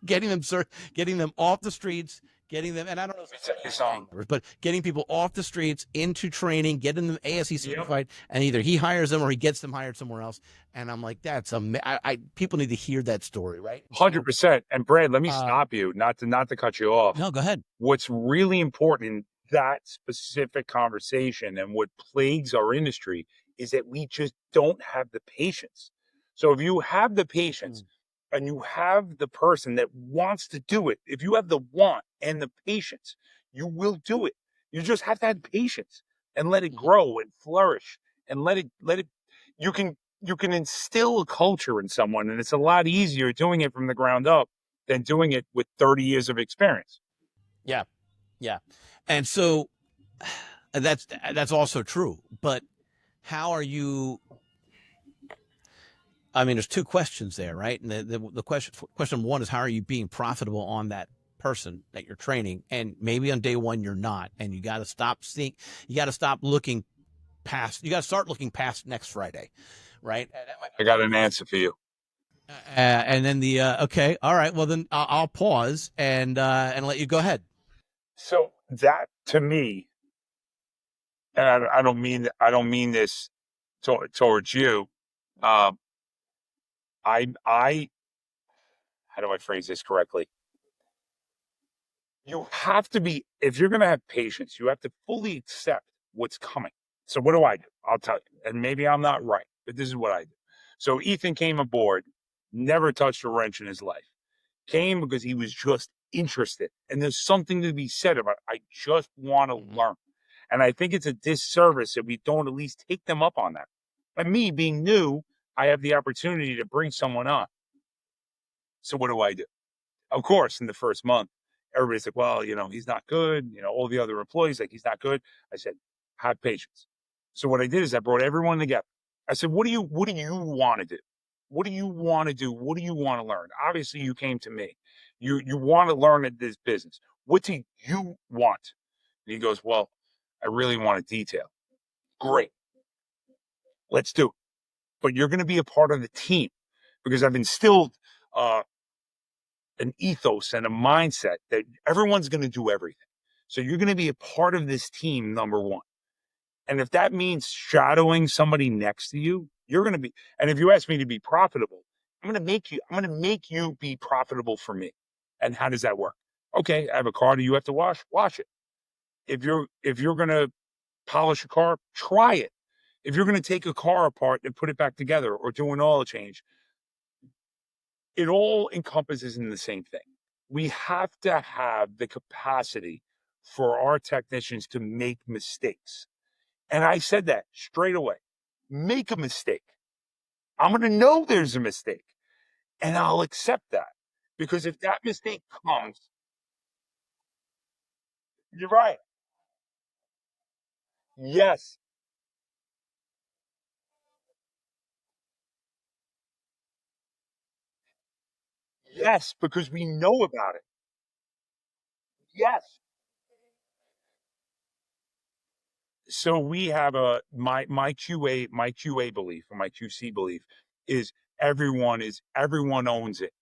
getting them off the streets, getting them, and I don't know if it's It's on. but getting people off the streets into training, getting them ASE Yep. certified, and either he hires them or he gets them hired somewhere else. And I'm like, that's people need to hear that story, right? 100%. And Brad, let me Uh, stop you, not to cut you off. no, go ahead. What's really important in that specific conversation and what plagues our industry is that we just don't have the patience. So if you have the patience and you have the person that wants to do it, if you have the want and the patience, you will do it. You just have to have patience and let it grow and flourish and let it you can instill a culture in someone, and it's a lot easier doing it from the ground up than doing it with 30 years of experience. Yeah, yeah, and so that's also true. But how are you? I mean, there's two questions there, right? And the question one is, how are you being profitable on that person that you're training? And maybe on day one you're not, and you got to stop seeing, you got to stop looking past, you got to start looking past next Friday, right? I got an answer for you. And then okay, all right, well then I'll pause and let you go ahead. So that to me, and I don't mean this towards you. Um, I how do I phrase this correctly? You have to be, if you're going to have patience, you have to fully accept what's coming. So what do I do? I'll tell you, and maybe I'm not right, but this is what I do. So Ethan came aboard, never touched a wrench in his life. Came because he was just interested, and there's something to be said about it. I just want to learn. And I think it's a disservice that we don't at least take them up on that. And me being new, I have the opportunity to bring someone on. So what do I do? Of course, in the first month, everybody's like, well, he's not good. All the other employees, like, he's not good. I said, have patience. So what I did is I brought everyone together. I said, what do you want to do? What do you want to do? What do you want to learn? Obviously, you came to me. You want to learn at this business. What do you want? And he goes, well, I really want a detail. Great. Let's do it. But you're going to be a part of the team because I've instilled an ethos and a mindset that everyone's going to do everything. So you're going to be a part of this team, number one. And if that means shadowing somebody next to you, you're going to be, and if you ask me to be profitable, I'm going to make you be profitable for me. And how does that work? Okay, I have a car that you have to wash it. If you're going to polish a car, try it. If you're going to take a car apart and put it back together or do an oil change, it all encompasses in the same thing. We have to have the capacity for our technicians to make mistakes. And I said that straight away. Make a mistake. I'm going to know there's a mistake and I'll accept that. Because if that mistake comes, you're right. Yes. Yes. Because we know about it. Yes. So we have my QA belief, or my QC belief, is everyone owns it.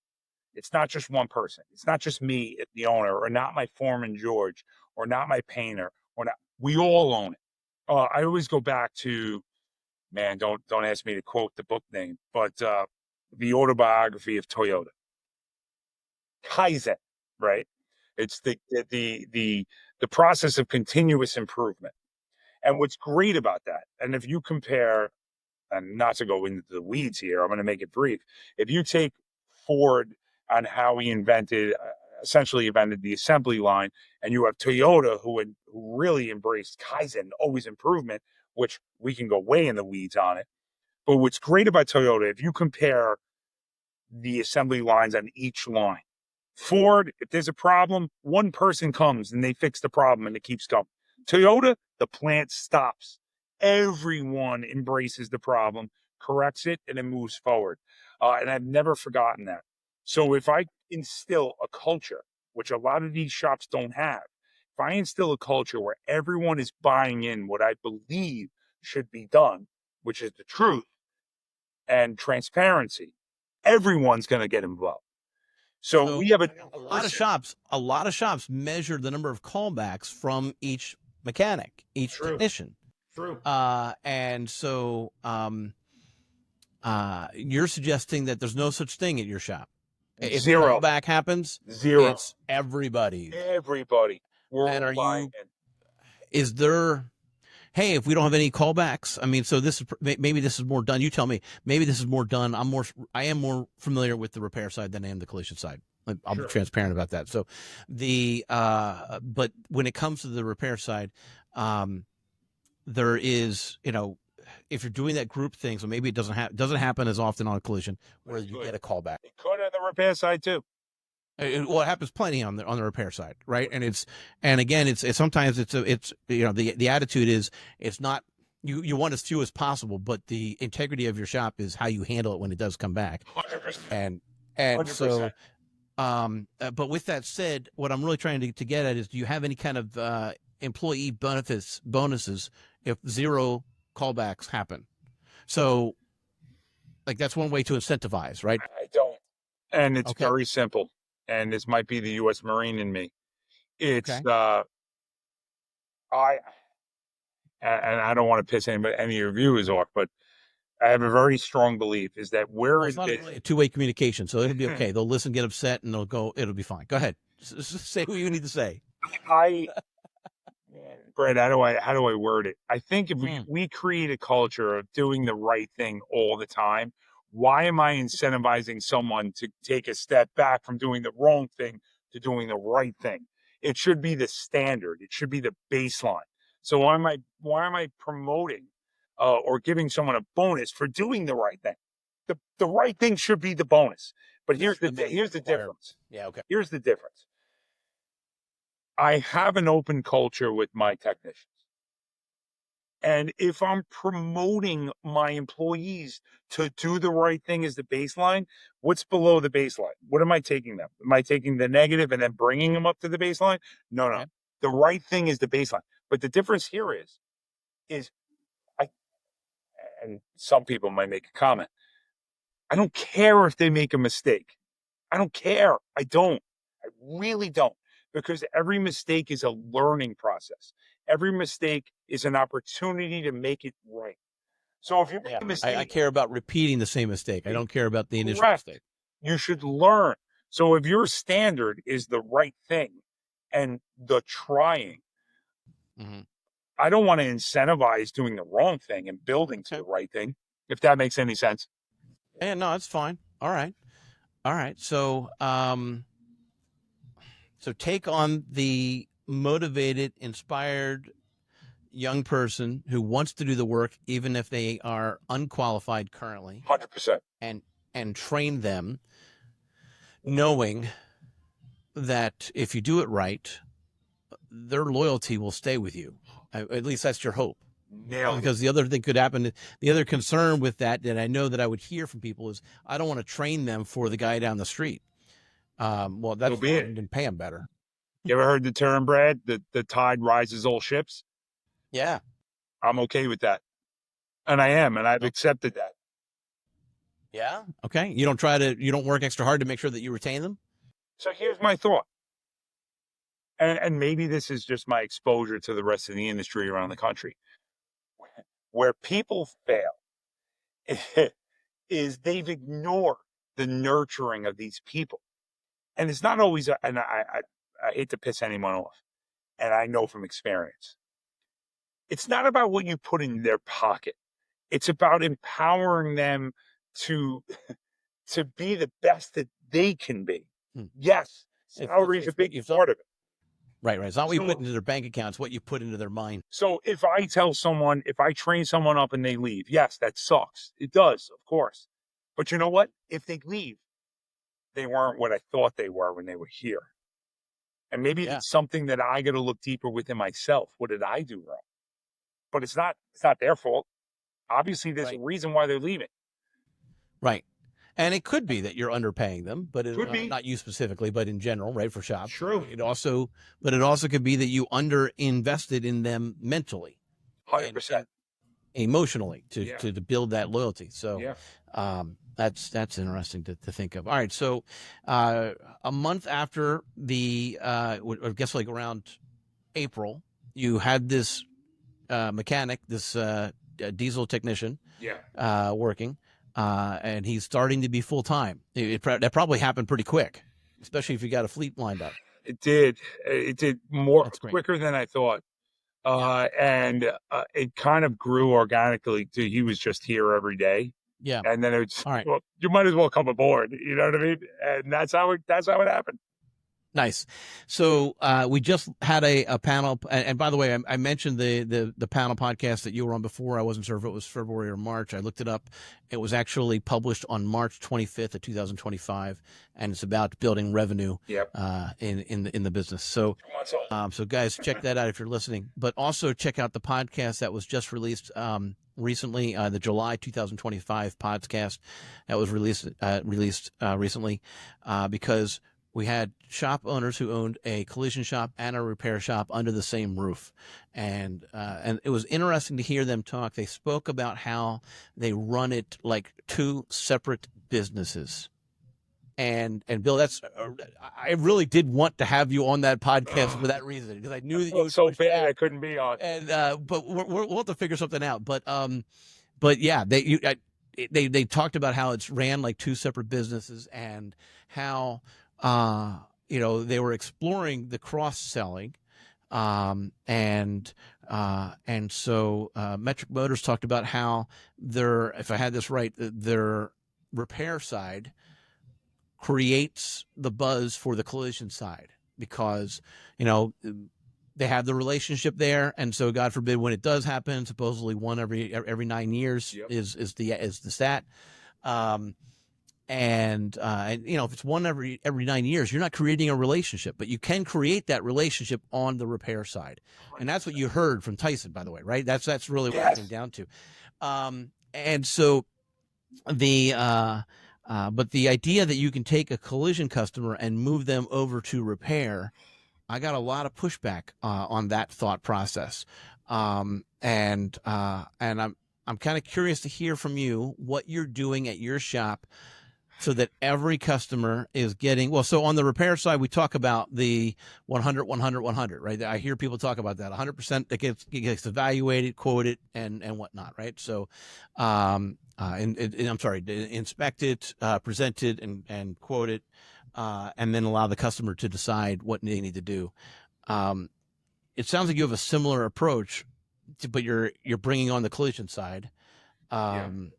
It's not just one person. It's not just me, the owner, or not my foreman George, or not my painter, or not. We all own it. I always go back to, man. Don't ask me to quote the book name, but the autobiography of Toyota, Kaizen, right? It's the process of continuous improvement. And what's great about that, and if you compare, and not to go into the weeds here, I'm going to make it brief. If you take Ford on how he essentially invented the assembly line, and you have Toyota who really embraced Kaizen, always improvement, which we can go way in the weeds on it. But what's great about Toyota, if you compare the assembly lines on each line, Ford, if there's a problem, one person comes and they fix the problem and it keeps going. Toyota, the plant stops. Everyone embraces the problem, corrects it, and it moves forward. And I've never forgotten that. So if I instill a culture, which a lot of these shops don't have, if I instill a culture where everyone is buying in what I believe should be done, which is the truth and transparency, everyone's going to get involved. So we have a lot of shops measure the number of callbacks from each mechanic, each technician. True. And so you're suggesting that there's no such thing at your shop. If Zero. callback happens, Zero. it's everybody. Everybody. And is there, hey, if we don't have any callbacks, I mean, so maybe this is more done. You tell me, maybe this is more done. I am more familiar with the repair side than I am the collision side. I'll be transparent about that. So but when it comes to the repair side, there is, if you're doing that group thing, so maybe it doesn't happen as often on collision where you get a callback. It could on the repair side too. Well, it happens plenty on the repair side, right? And again, it's sometimes the attitude is, it's not, you want as few as possible, but the integrity of your shop is how you handle it when it does come back. 100%. And 100%. so, but with that said, what I'm really trying to get at is, do you have any kind of employee bonuses if zero callbacks happen? So, like, that's one way to incentivize, right? I don't. And it's very simple. And this might be the U.S. Marine in me. It's I don't want to piss any of your viewers off, but I have a very strong belief is that it's not really a two-way communication, so it'll be okay. They'll listen, get upset, and it'll be fine. Go ahead, say what you need to say. Brad, how do I word it? I think if we create a culture of doing the right thing all the time, why am I incentivizing someone to take a step back from doing the wrong thing to doing the right thing? It should be the standard. It should be the baseline. So why am I promoting or giving someone a bonus for doing the right thing? The right thing should be the bonus. But here's the difference. Yeah, okay. Here's the difference. I have an open culture with my technicians. And if I'm promoting my employees to do the right thing as the baseline, what's below the baseline? What am I taking them? Am I taking the negative and then bringing them up to the baseline? No. Okay. The right thing is the baseline. But the difference here is and some people might make a comment, I don't care if they make a mistake. I don't care. I don't. I really don't. Because every mistake is a learning process. Every mistake is an opportunity to make it right. So if you make a mistake, I care about repeating the same mistake. I don't care about the initial mistake. You should learn. So if your standard is the right thing and the trying, I don't want to incentivize doing the wrong thing and building to the right thing, if that makes any sense. Yeah, no, it's fine. All right. So, so take on the motivated, inspired young person who wants to do the work, even if they are unqualified currently. 100%. And train them, knowing that if you do it right, their loyalty will stay with you. At least that's your hope. Because the other thing could happen, the other concern with that I know that I would hear from people is, I don't want to train them for the guy down the street. Well, that's fine, and pay him better. You ever heard the term, Brad? The tide rises all ships? Yeah. I'm okay with that. And I am, and I've Oh, accepted that. yeah. Okay. You don't work extra hard to make sure that you retain them. So here's my thought. And maybe this is just my exposure to the rest of the industry around the country. Where people fail is they've ignored the nurturing of these people. And it's not always, and I hate to piss anyone off, and I know from experience, it's not about what you put in their pocket. It's about empowering them to to be the best that they can be. Hmm. Yes, It's salary is a big part of it. right. It's not what you put So, into their bank accounts, what you put into their mind. so if I tell someone, if I train someone up and they leave, yes, that sucks. It does, of course. But you know what? If they leave, they weren't what I thought they were when they were here. And maybe Yeah. it's something that I got to look deeper within myself. What did I do wrong? But it's not their fault. Obviously, there's a Right. reason why they're leaving. Right. And it could be that you're underpaying them, but Could be. not you specifically, but in general, right? For shops. True. But it also could be that you under invested in them mentally and 100%. emotionally Yeah. to build that loyalty. So, Yeah. that's interesting to think of. All right. So, a month after I guess like around April, you had this, mechanic, this, diesel technician, Yeah. working, and he's starting to be full time. That probably happened pretty quick, especially if you got a fleet lined up. It did. It did more That's great. quicker than I thought. Yeah. And it kind of grew organically to he was just here every day. Yeah. And then it's, All right. well, you might as well come aboard. You know what I mean? And that's how it happened. Nice. So we just had a panel, and by the way, I mentioned the panel podcast that you were on before. I wasn't sure if it was February or March. I looked it up. It was actually published on March 25th of 2025, and it's about building revenue. Yep. In the business. So so guys, check that out if you're listening. But also check out the podcast that was just released recently, the July 2025 podcast that was released recently, because we had shop owners who owned a collision shop and a repair shop under the same roof. And it was interesting to hear them talk. They spoke about how they run it like two separate businesses. And Bill, I really did want to have you on that podcast for that reason, because I knew that you would so push bad back. I couldn't be on. And but we'll have to figure something out. But yeah, they talked about how it's ran like two separate businesses, and how they were exploring the cross selling, and so Metric Motors talked about how if I had this right, their repair side creates the buzz for the collision side, because they have the relationship there, and so God forbid when it does happen, supposedly one every 9 years. Yep. is the stat. And if it's one every 9 years, you're not creating a relationship, but you can create that relationship on the repair side. And that's what you heard from Tyson, by the way, right? That's really what it came down to. And so but the idea that you can take a collision customer and move them over to repair, I got a lot of pushback on that thought process. And I'm kind of curious to hear from you what you're doing at your shop so that every customer is getting, well, so on the repair side, we talk about the 100, 100, 100, right? I hear people talk about that 100% that gets evaluated, quoted, and whatnot, right? So, I'm sorry, inspect it, present it, and quote it, and then allow the customer to decide what they need to do. It sounds like you have a similar approach, but you're bringing on the collision side. And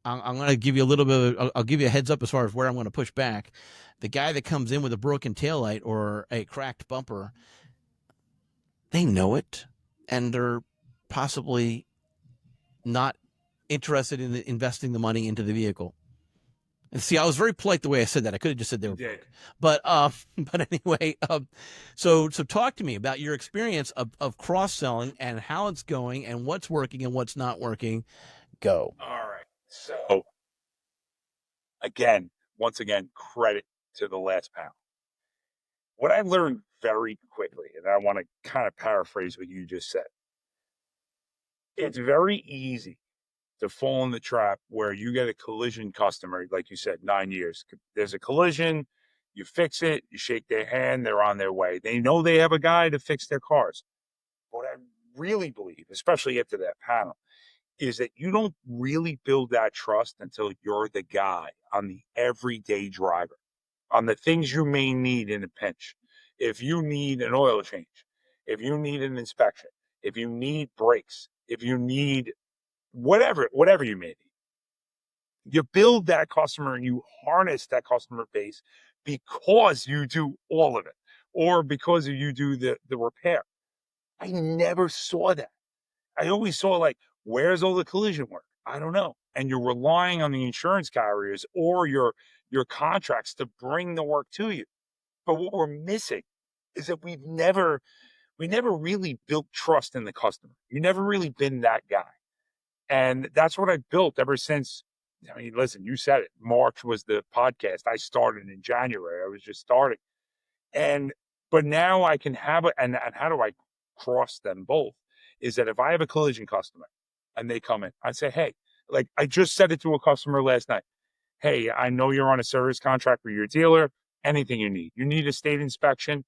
I'm going to give you a little bit I'll give you a heads up as far as where I'm going to push back. The guy that comes in with a broken taillight or a cracked bumper, they know it, and they're possibly not interested in investing the money into the vehicle. And see, I was very polite the way I said that. I could have just said they were broke. But anyway, so talk to me about your experience of cross-selling and how it's going and what's working and what's not working. Go. All right. So once again, credit to the last panel. What I learned very quickly, and I want to kind of paraphrase what you just said. It's very easy to fall in the trap where you get a collision customer, like you said, 9 years. There's a collision, you fix it, you shake their hand, they're on their way. They know they have a guy to fix their cars. What I really believe, especially after that panel, is that you don't really build that trust until you're the guy on the everyday driver, on the things you may need in a pinch. If you need an oil change, if you need an inspection, if you need brakes, if you need whatever you may need, you build that customer and you harness that customer base because you do all of it, or because you do the repair. I never saw that. I always saw, like, where's all the collision work? I don't know. And you're relying on the insurance carriers or your contracts to bring the work to you. But what we're missing is that we never really built trust in the customer. You never really been that guy. And that's what I built ever since. I mean, listen, you said it. March was the podcast. I started in January. I was just starting. And but now I can have it. And how do I cross them both? Is that if I have a collision customer and they come in, I say, hey, like I just said it to a customer last night. Hey, I know you're on a service contract with your dealer. Anything you need. You need a state inspection.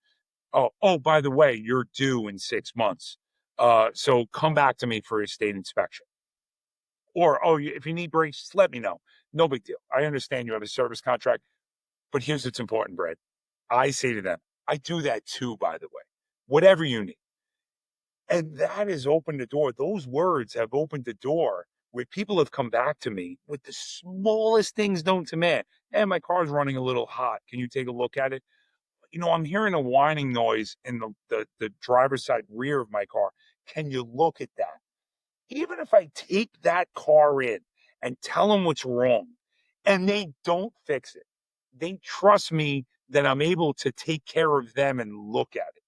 Oh, by the way, you're due in 6 months. So come back to me for a state inspection. Or, if you need brakes, let me know. No big deal. I understand you have a service contract, but here's what's important, Brad. I say to them, I do that too, by the way. Whatever you need. And that has opened the door. Those words have opened the door where people have come back to me with the smallest things known to man. And my car's running a little hot. Can you take a look at it? I'm hearing a whining noise in the driver's side rear of my car. Can you look at that? Even if I take that car in and tell them what's wrong and they don't fix it, they trust me that I'm able to take care of them and look at it.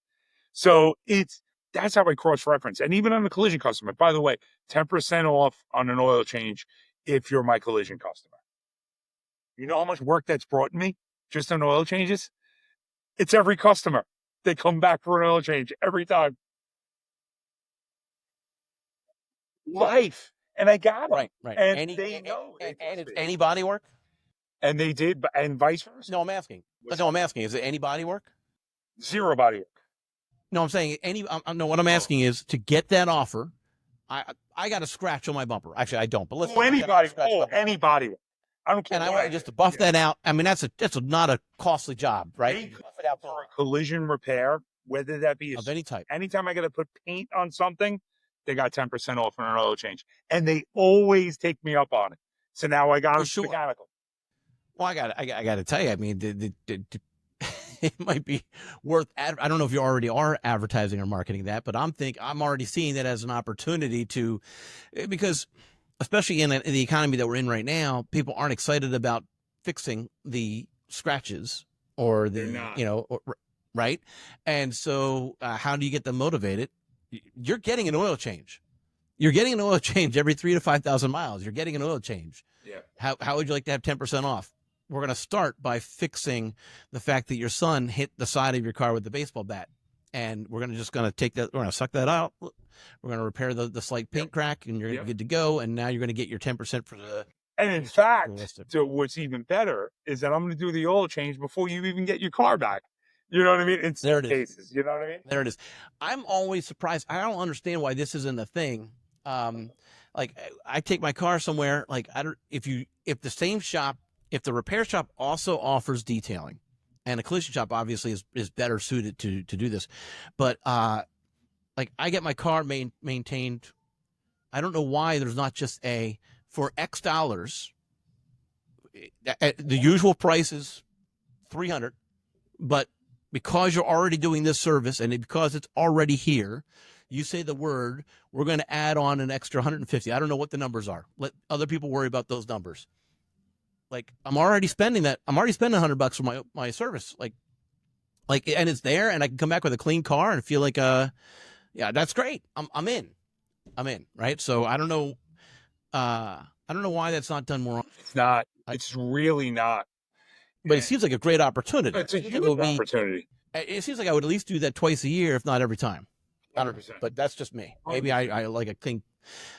So that's how I cross-reference. And even on the collision customer, by the way, 10% off on an oil change if you're my collision customer. You know how much work that's brought me just on oil changes? It's every customer. They come back for an oil change every time. Life. And I got them. Right. And they know. And it's any body work? And they did, and vice versa. No, I'm asking. Is it any body work? Zero body work. No, I'm saying no, what I'm asking is to get that offer. I got a scratch on my bumper. Actually, I don't. But let's anybody work. I don't care. And I want just to buff that out. I mean, that's not a costly job, right? Buff it out for a collision repair, whether that be of any type. Anytime I got to put paint on something, they got 10% off on an oil change, and they always take me up on it. So now I got a mechanical. Well, I got to tell you. I mean, it might be worth. I don't know if you already are advertising or marketing that, but I'm already seeing that as an opportunity to, because especially in the economy that we're in right now, people aren't excited about fixing the scratches or right. And so, how do you get them motivated? You're getting an oil change. You're getting an oil change every 3,000 to 5,000 miles. You're getting an oil change. Yeah. How would you like to have 10% off? We're going to start by fixing the fact that your son hit the side of your car with the baseball bat. And we're going to take that. We're going to suck that out. We're going to repair the slight paint crack, and you're good to go. And now you're going to get your 10% for the. And in fact, so what's even better is that I'm going to do the oil change before you even get your car back. You know what I mean? In some cases, you know what I mean? There it is. I'm always surprised. I don't understand why this isn't a thing. Like I take my car somewhere. Like if the repair shop also offers detailing, and a collision shop obviously is better suited to do this, but like I get my car maintained. I don't know why there's not just for X dollars. The usual price is $300, but because you're already doing this service and because it's already here, you say the word, we're going to add on an extra $150. I don't know what the numbers are. Let other people worry about those numbers. Like I'm already spending that. I'm already spending $100 for my service. Like, and it's there, and I can come back with a clean car and feel like, yeah, that's great. I'm in, right? So I don't know why that's not done more. It's not. It's really not. But it seems like a great opportunity. It's a huge opportunity. It seems like I would at least do that twice a year, if not every time. 100%. But that's just me. Maybe I like a clean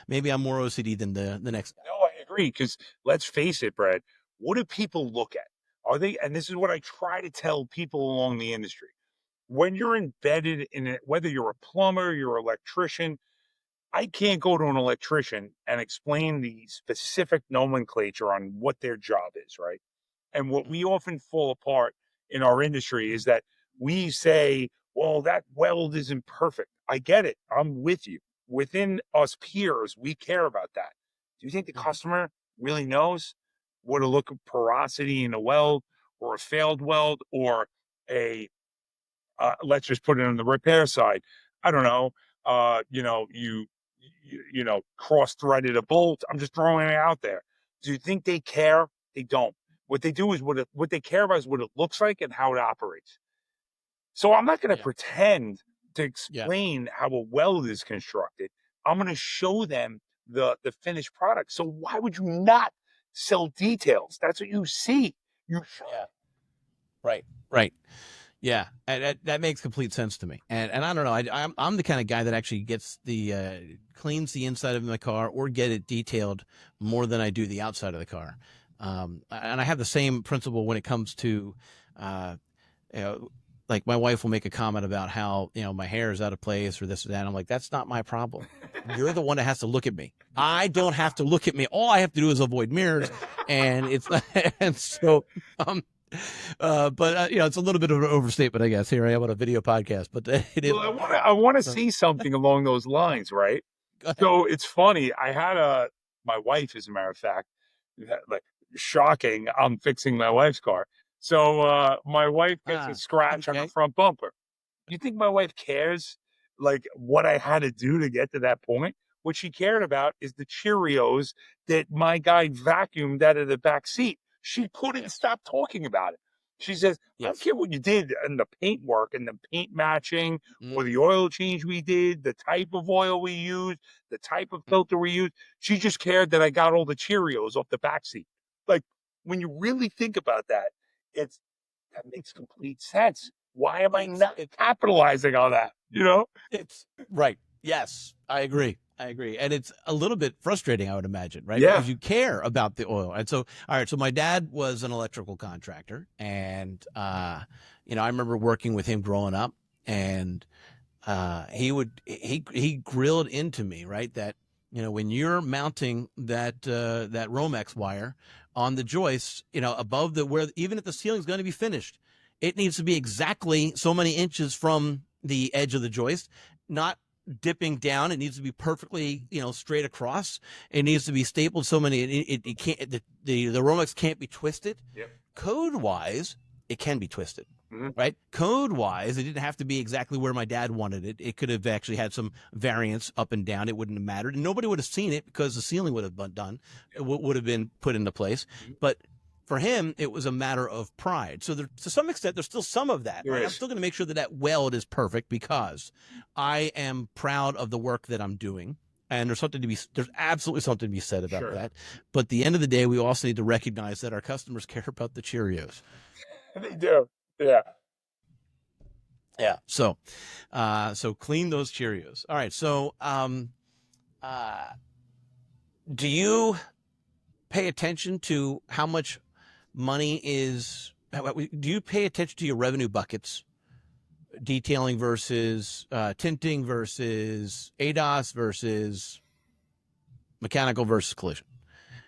maybe I'm more OCD than the next guy. No, I agree. Because let's face it, Brad, what do people look at? Are they, and this is what I try to tell people along the industry. When you're embedded in it, whether you're a plumber, you're an electrician, I can't go to an electrician and explain the specific nomenclature on what their job is, right? And what we often fall apart in our industry is that we say, well, that weld isn't perfect. I get it. I'm with you. Within us peers, we care about that. Do you think the Mhm. customer really knows what to look at porosity in a weld or a failed weld or a let's just put it on the repair side. I don't know. Cross threaded a bolt. I'm just throwing it out there. Do you think they care? They don't. What they do is what they care about is what it looks like and how it operates. So I'm not going to Yeah. pretend to Yeah. explain how a weld is constructed. I'm going to show them the finished product. So why would you not sell details? That's what you see. You should. Yeah. Right. Right. Yeah, and that makes complete sense to me. And I don't know, I'm the kind of guy that actually gets cleans the inside of my car or get it detailed more than I do the outside of the car. And I have the same principle when it comes to, uh, you know, like my wife will make a comment about how my hair is out of place or this or that. I'm like, that's not my problem. You're the one that has to look at me. I don't have to look at me. All I have to do is avoid mirrors, and it's and so. Um, but it's a little bit of an overstatement, I guess. Here I am on a video podcast, but it is. Well, I want to see something along those lines, right? Go ahead. So it's funny. I had my wife, as a matter of fact, like shocking. I'm fixing my wife's car. So my wife gets a scratch on the Okay. front bumper. You think my wife cares like what I had to do to get to that point? What she cared about is the Cheerios that my guy vacuumed out of the back seat. She couldn't Yes. stop talking about it. She says, I don't Yes. care what you did and the paint work and the paint matching Mm-hmm. or the oil change we did, the type of oil we used, the type of filter we used. She just cared that I got all the Cheerios off the back seat. Like when you really think about that, it's that makes complete sense. Why am I It's not capitalizing on that? it's right. Yes, I agree. I agree. And it's a little bit frustrating, I would imagine, right? Yeah. Because you care about the oil. And so, all right. So my dad was an electrical contractor, and I remember working with him growing up, and he grilled into me, right, that when you're mounting that Romex wire on the joist, above the where even if the ceiling is going to be finished, it needs to be exactly so many inches from the edge of the joist, not dipping down. It needs to be perfectly straight across. It needs to be stapled so many. It can't the Romex can't be twisted. Yep. Code wise, it can be twisted. Mhm. Right? Code wise, it didn't have to be exactly where my dad wanted it. It could have actually had some variance up and down. It wouldn't have mattered. And nobody would have seen it because the ceiling would have been done. It would have been put into place. Mhm. But for him, it was a matter of pride. So to some extent, there's still some of that. There Right? I'm is. still going to make sure that weld is perfect because I am proud of the work that I'm doing. And there's absolutely something to be said about Sure. that. But at the end of the day, we also need to recognize that our customers care about the Cheerios. They do. Yeah. Yeah. So clean those Cheerios. All right. So, do you pay attention to how much money is? Do you pay attention to your revenue buckets? Detailing versus tinting versus ADOS versus mechanical versus collision.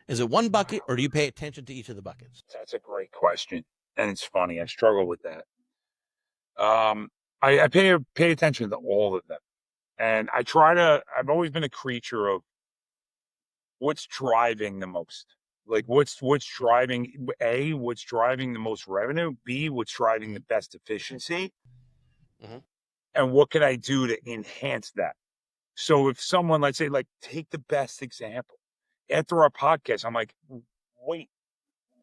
Is it one bucket, or do you pay attention to each of the buckets? That's a great question. And it's funny. I struggle with that. I pay attention to all of them. And I've always been a creature of what's driving the most. Like what's driving what's driving the most revenue, B, what's driving the best efficiency, Mhm. and what can I do to enhance that? So if someone, let's say, like, take the best example. After our podcast, I'm like, wait,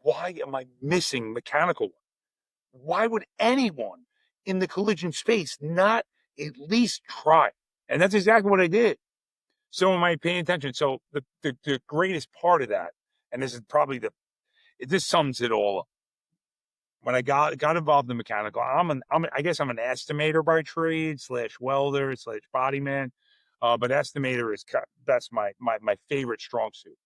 why am I missing mechanical work? Why would anyone in the collision space not at least try? And that's exactly what I did. So am I paying attention? So the greatest part of that, and this is probably this sums it all up. When I got involved in mechanical, I guess I'm an estimator by trade / welder / body man. But estimator is that's my favorite strong suit.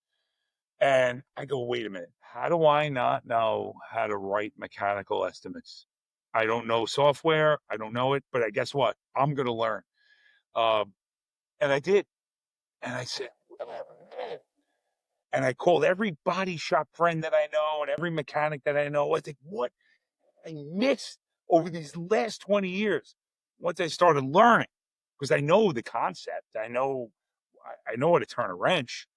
And I go, wait a minute, how do I not know how to write mechanical estimates? I don't know software, I don't know it, but I guess what? I'm going to learn. Um, and I did. And I said, and I called every body shop friend that I know and every mechanic that I know. I think, what I missed over these last 20 years once I started learning, because I know the concept. I know how to turn a wrench.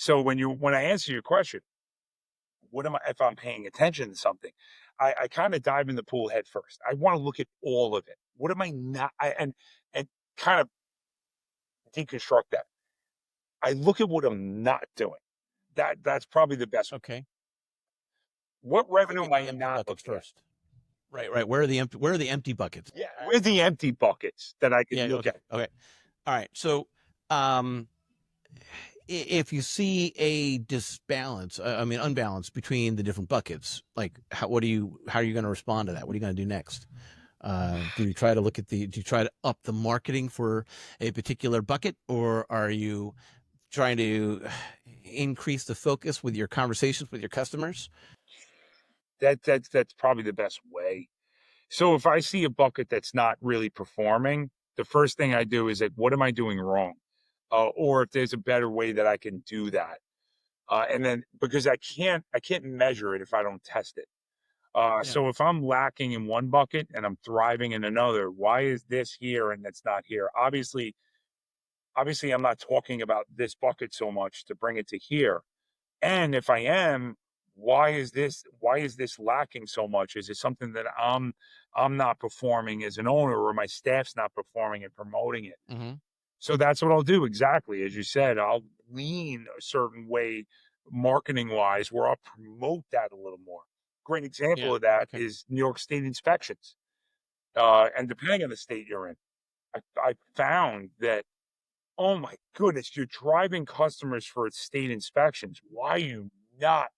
So when I answer your question, what am I, if I'm paying attention to something, I kind of dive in the pool head first. I want to look at all of it. What am I not, and kind of deconstruct that. I look at what I'm not doing. That's probably the best. Okay. What revenue Look am at I the empty not buckets looking at? first. Right. Where are the empty buckets? Yeah, where's the empty buckets that I can Yeah. look Okay. at? Okay. All right. So, um, if you see a unbalance between the different buckets, like how are you going to respond to that? What are you going to do next? Do you try to up the marketing for a particular bucket, or are you trying to increase the focus with your conversations with your customers? That's probably the best way. So if I see a bucket that's not really performing, the first thing I do is like, what am I doing wrong? Or if there's a better way that I can do that. And then because I can't measure it if I don't test it. Yeah. So if I'm lacking in one bucket and I'm thriving in another, why is this here and that's not here? Obviously I'm not talking about this bucket so much to bring it to here. And if I am, why is this lacking so much? Is it something that I'm not performing as an owner, or my staff's not performing and promoting it? Mm-hmm. So that's what I'll do, exactly as you said. I'll lean a certain way marketing wise where I'll promote that a little more. Great example Yeah. of that Okay. is New York State inspections. And depending on the state you're in, I found that, oh my goodness, you're driving customers for state inspections. Why are you not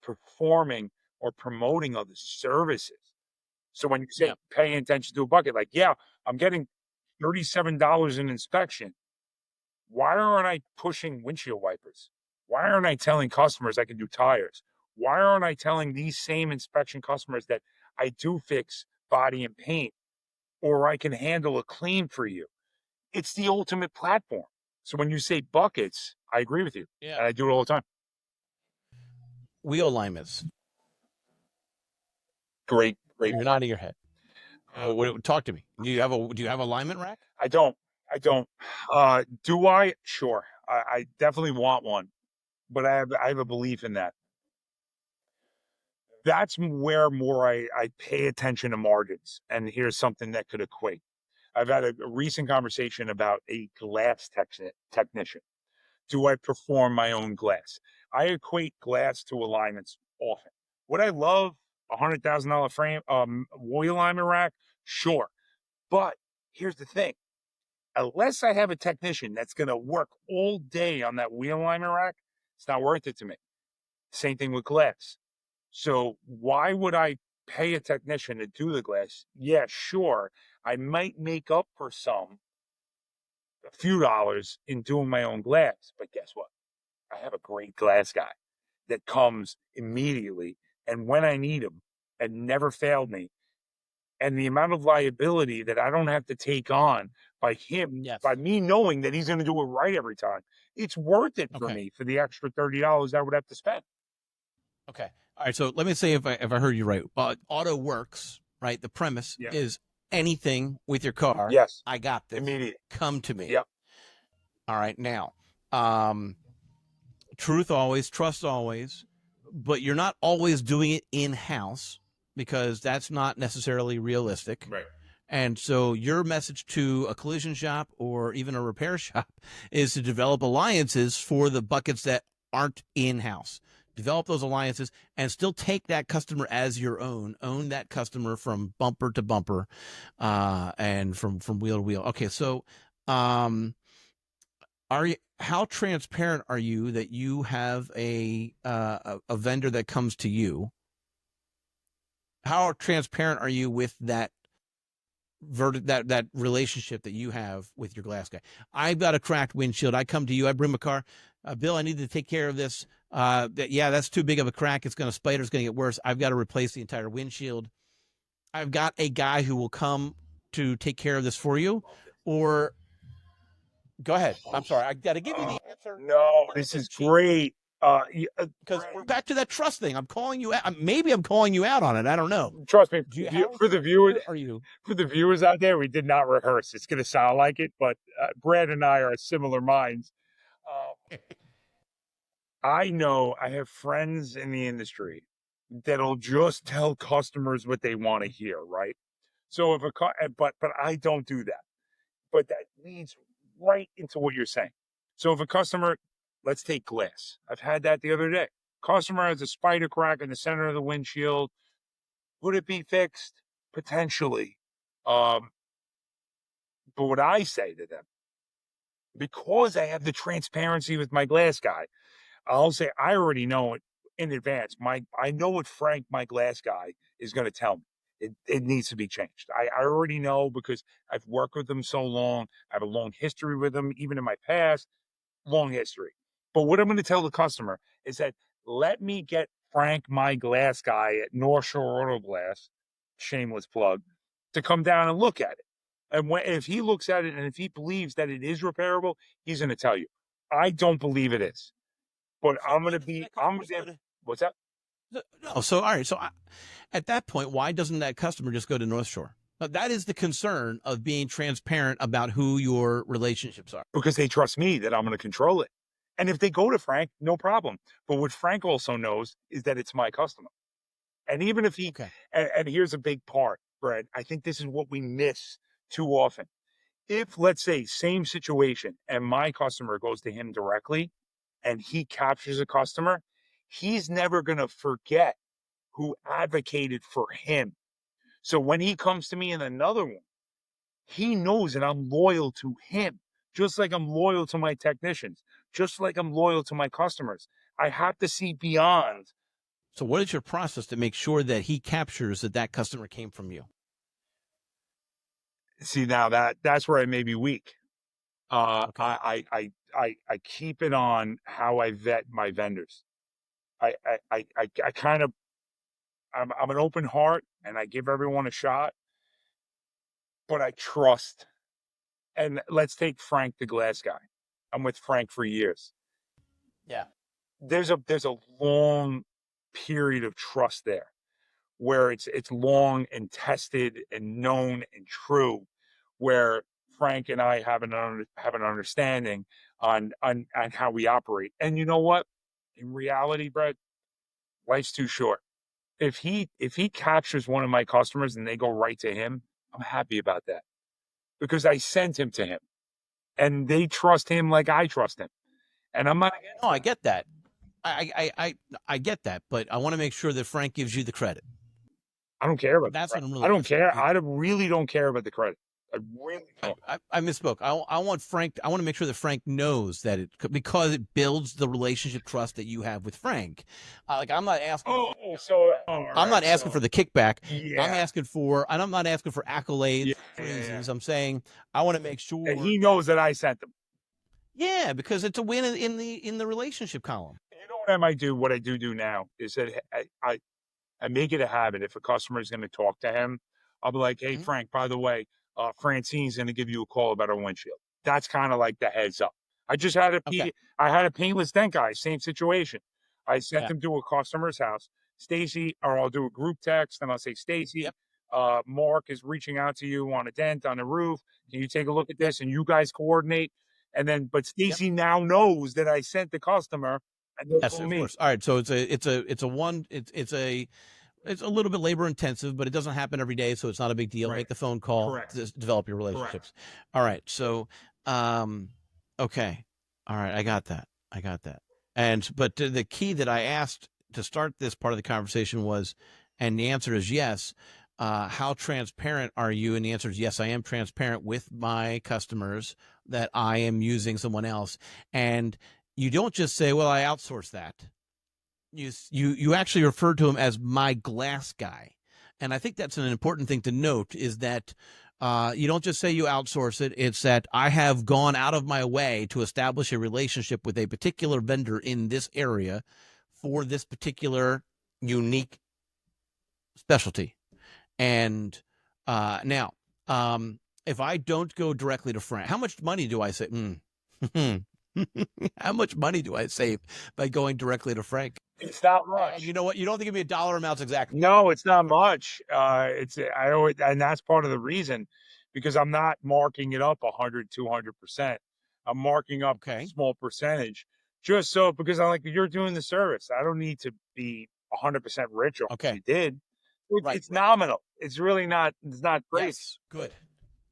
performing or promoting other services? So when you say Yeah. paying attention to a bucket, like, yeah, I'm getting $37 in inspection. Why aren't I pushing windshield wipers? Why aren't I telling customers I can do tires? Why aren't I telling these same inspection customers that I do fix body and paint, or I can handle a clean for you? It's the ultimate platform. So when you say buckets, I agree with you. Yeah. And I do it all the time. Wheel alignments. Great. You're nodding your head. Talk to me. Do you have alignment rack? I don't. I don't. Do I? Sure. I definitely want one, but I have a belief in that. That's where more I pay attention to margins. And here's something that could equate. I've had a recent conversation about a glass technician. Do I perform my own glass? I equate glass to alignments often. Would I love $100,000 frame wheel alignment rack? Sure. But here's the thing. Unless I have a technician that's going to work all day on that wheel alignment rack, it's not worth it to me. Same thing with glass. So why would I pay a technician to do the glass? Yeah, sure. I might make up for a few dollars in doing my own glass, but guess what? I have a great glass guy that comes immediately and when I need him and never failed me. And the amount of liability that I don't have to take on by him, Yes. by me knowing that he's going to do it right every time, it's worth it for me for the extra $30 I would have to spend. Okay. All right. So let me say if I heard you right. AutoWorks, right? The premise is anything with your car. Yes. I got this. Immediate. Come to me. Yep. All right. Now, truth always, trust always, but you're not always doing it in-house because that's not necessarily realistic. Right. And so your message to a collision shop or even a repair shop is to develop alliances for the buckets that aren't in-house. Develop those alliances and still take that customer as your own. Own that customer from bumper to bumper, and from wheel to wheel. Okay, so how transparent are you that you have a vendor that comes to you? How transparent are you with that that relationship that you have with your glass guy. I've got a cracked windshield. I come to you. I bring my car. Bill, I need to take care of this. That's too big of a crack. It's going to spider. It's going to get worse. I've got to replace the entire windshield. I've got a guy who will come to take care of this for you. Or go ahead. I'm sorry. I got to give you the answer. No, this is great. Because we're back to that trust thing. I'm calling you out. Maybe I'm calling you out on it. I don't know. Trust me, for the viewers, for the viewers out there, we did not rehearse. It's going to sound like it, but Brad and I are similar minds. I know I have friends in the industry that'll just tell customers what they want to hear, right? So but I don't do that. But that leads right into what you're saying. So if a customer, let's take glass. I've had that the other day. Customer has a spider crack in the center of the windshield. Would it be fixed? Potentially. But what I say to them, because I have the transparency with my glass guy, I'll say, I already know it in advance. I know what Frank, my glass guy, is going to tell me. It needs to be changed. I already know because I've worked with them so long. I have a long history with them, even in my past, long history. But what I'm going to tell the customer is that let me get Frank, my glass guy at North Shore Auto Glass, shameless plug, to come down and look at it. And if he looks at it and if he believes that it is repairable, he's going to tell you. I don't believe it is. But what's that? No, so all right. So at that point, why doesn't that customer just go to North Shore? That is the concern of being transparent about who your relationships are. Because they trust me that I'm going to control it. And if they go to Frank, no problem. But what Frank also knows is that it's my customer. And even if he, and here's a big part, Brad, I think this is what we miss too often. If, let's say, same situation and my customer goes to him directly and he captures a customer, he's never going to forget who advocated for him. So when he comes to me in another one, he knows that I'm loyal to him, just like I'm loyal to my technicians, just like I'm loyal to my customers. I have to see beyond. So what is your process to make sure that he captures that customer came from you? See, now that's where I may be weak. I keep it on how I vet my vendors. I kind of, I'm an open heart and I give everyone a shot, but I trust. And let's take Frank, the glass guy. I'm with Frank for years. Yeah. There's a long period of trust there where it's long and tested and known and true, where Frank and I have an understanding on how we operate. And you know what? In reality, Brett, life's too short. If he captures one of my customers and they go right to him, I'm happy about that because I sent him to him and they trust him like I trust him. And I'm not. No, I get that. I get that, but I want to make sure that Frank gives you the credit. I don't care about that's what I'm really. I don't care. I really don't care about the credit. I really don't. I misspoke. I want Frank. I want to make sure that Frank knows that because it builds the relationship trust that you have with Frank. I'm not asking. I'm not asking for the kickback. Yeah. I'm asking for, and I'm not asking for accolades, praises. I'm saying I want to make sure and he knows that I sent them. Yeah, because it's a win in the relationship column. You know what I might do? What I do now is that I make it a habit. If a customer is going to talk to him, I'll be like, "Hey, Frank, by the way, Francine's going to give you a call about our windshield." That's kind of like the heads up. I just had I had a paintless dent guy, same situation. I sent him to a customer's house. Stacy, or I'll do a group text and I'll say, Stacy, Mark is reaching out to you on a dent on the roof. Can you take a look at this? And you guys coordinate. And then, but Stacy now knows that I sent the customer. And yes, of course. All right, so it's a little bit labor intensive, but it doesn't happen every day, so it's not a big deal. Right. Make the phone call to develop your relationships. Correct. All right, so okay, all right, I got that. But the key that I asked to start this part of the conversation was, and the answer is yes. How transparent are you? And the answer is yes, I am transparent with my customers that I am using someone else. And you don't just say, well, I outsource that. You actually refer to him as my glass guy. And I think that's an important thing to note is that You don't just say you outsource it. It's that I have gone out of my way to establish a relationship with a particular vendor in this area for this particular unique specialty. And now, if I don't go directly to Frank, how much money do I save? How much money do I save by going directly to Frank? It's not And much. you know what? You don't have to give me a dollar amounts exactly. No, it's not much. I always, and that's part of the reason, because I'm not marking it up 100, 200%. I'm marking up a Okay. small percentage just so, because I'm like, you're doing the service. I don't need to be 100% rich on what Okay. you did. Right. It's nominal. It's really not, it's not crazy. Yes. Good.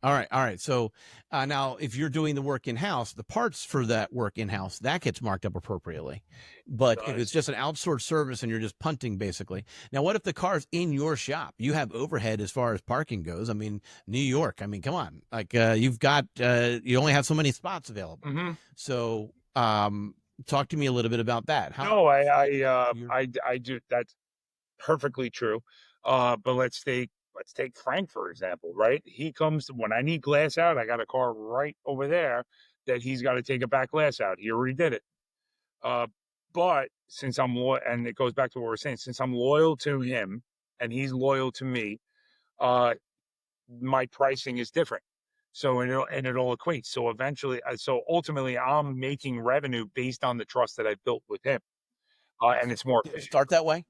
All right. All right. So now, if you're doing the work in house, the parts for that work in house, that gets marked up appropriately. But if it's just an outsourced service and you're just punting, basically. Now, what if the car's in your shop? You have overhead as far as parking goes. I mean, New York. I mean, come on. Like you've got, you only have so many spots available. Mm-hmm. So talk to me a little bit about that. No, I do. That's perfectly true. But let's take Frank, for example, right? He comes when I need glass out, I got a car right over there that he's got to take a back glass out. He already did it. But since I'm loyal, and it goes back to what we're saying, since I'm loyal to him and he's loyal to me, my pricing is different. So it all equates. So eventually, so ultimately, I'm making revenue based on the trust that I've built with him, and it's more Did it efficient. start that way?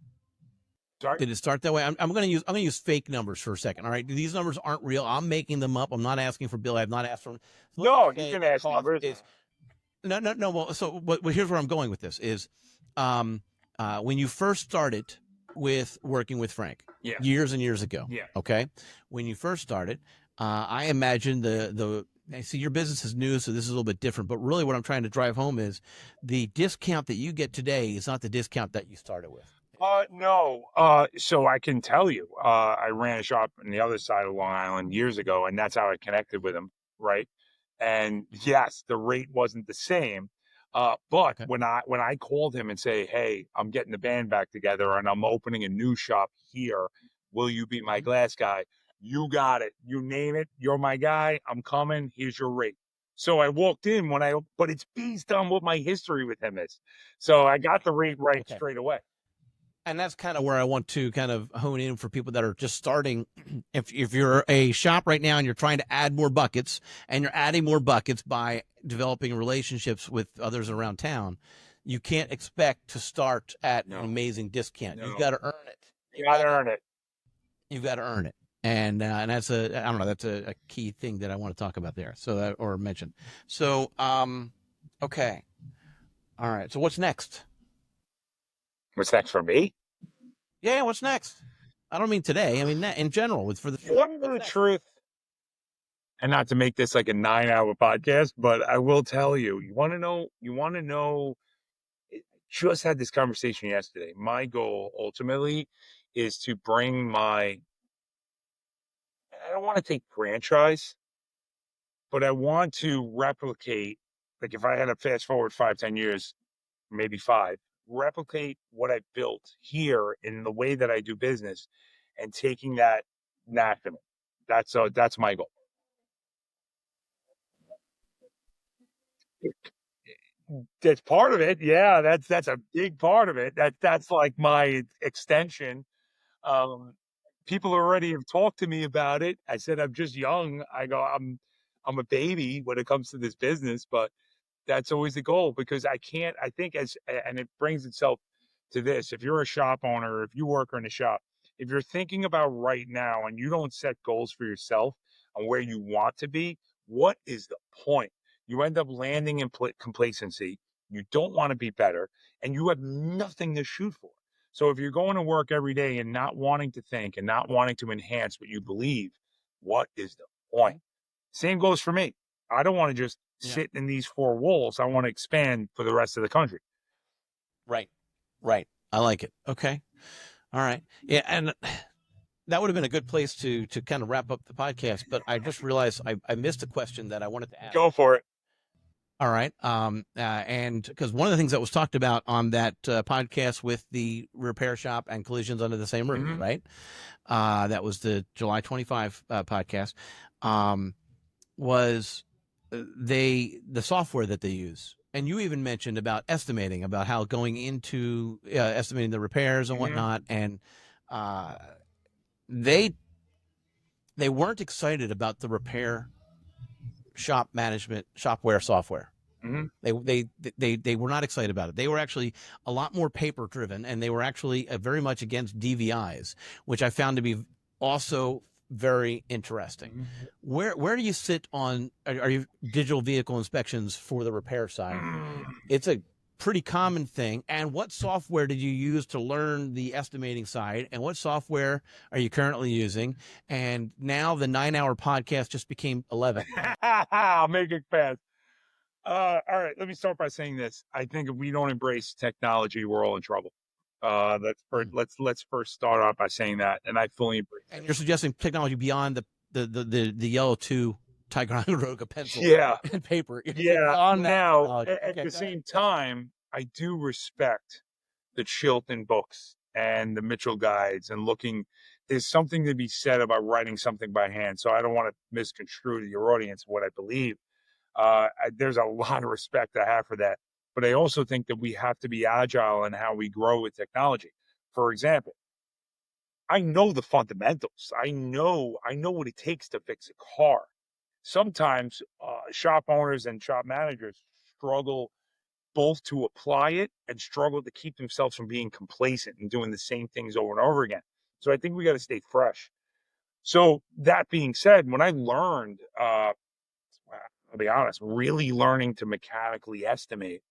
Sorry? Did it start that way? I'm going to use fake numbers for a second. All right, these numbers aren't real. I'm making them up. I'm not asking for Bill. I have not asked for. So No, you can ask numbers. No. Well, so here's where I'm going with this is, when you first started with working with Frank, years and years ago. Yeah. Okay. When you first started, I imagine I see your business is new, so this is a little bit different. But really, what I'm trying to drive home is the discount that you get today is not the discount that you started with. No. So I can tell you, I ran a shop on the other side of Long Island years ago, and that's how I connected with him, right? And yes, the rate wasn't the same. But Okay. when I called him and say, "Hey, I'm getting the band back together and I'm opening a new shop here. Will you be my glass guy?" You got it. You name it. You're my guy. I'm coming. Here's your rate. So I walked in but it's based on what my history with him is. So I got the rate right straight away. And that's kind of where I want to kind of hone in for people that are just starting. If you're a shop right now and you're trying to add more buckets, and you're adding more buckets by developing relationships with others around town, you can't expect to start at an amazing discount. No. You've got to earn it. You got to earn it. You've got to earn it. And that's that's a key thing that I want to talk about there. So or mention. So, okay. All right. So what's next? What's next for me? Yeah, what's next? I don't mean today. I mean in general. For the truth, and not to make this like a 9-hour podcast, but I will tell you. You want to know? Just had this conversation yesterday. My goal ultimately is to bring I don't want to take franchise, but I want to replicate. Like if I had to fast forward 5, 10 years, maybe 5. Replicate what I built here in the way that I do business and taking that national. That's my goal. That's part of it. Yeah, that's a big part of it. That's like my extension. People already have talked to me about it. I said I'm just young. I go I'm a baby when it comes to this business, but that's always the goal, because I think and it brings itself to this. If you're a shop owner, if you work in a shop, if you're thinking about right now and you don't set goals for yourself on where you want to be, what is the point? You end up landing in complacency. You don't want to be better, and you have nothing to shoot for. So if you're going to work every day and not wanting to think and not wanting to enhance what you believe, what is the point? Same goes for me. I don't want to just sit in these 4 walls. I want to expand for the rest of the country. Right. I like it. Okay. All right. Yeah. And that would have been a good place to kind of wrap up the podcast, but I just realized I missed a question that I wanted to ask. Go for it. All right. And because one of the things that was talked about on that podcast with the repair shop and collisions under the same roof, Mm-hmm. right? That was the July 25 podcast. Was the software that they use, and you even mentioned about estimating, about how going into estimating the repairs and Mm-hmm. whatnot, and they weren't excited about the repair shop management shopware software. Mm-hmm. They were not excited about it. They were actually a lot more paper driven, and they were actually very much against DVIs, which I found to be also very interesting. Mm-hmm. Where do you sit on are you digital vehicle inspections for the repair side? Mm-hmm. It's a pretty common thing. And what software did you use to learn the estimating side? And what software are you currently using? And now the 9-hour podcast just became 11. I'll make it fast. All right, let me start by saying this. I think if we don't embrace technology, we're all in trouble. Let's first start off by saying that, and I fully embrace And it. you're suggesting technology beyond the yellow 2 Ticonderoga pencil Yeah, and paper. yeah. On that Now, technology. at Okay, the go ahead. same time, I do respect the Chilton books and the Mitchell guides and looking. There's something to be said about writing something by hand. So I don't want to misconstrue to your audience what I believe. There's a lot of respect I have for that. But I also think that we have to be agile in how we grow with technology. For example, I know the fundamentals. I know what it takes to fix a car. Sometimes shop owners and shop managers struggle both to apply it and struggle to keep themselves from being complacent and doing the same things over and over again. So I think we got to stay fresh. So that being said, when I learned, I'll be honest, really learning to mechanically estimate,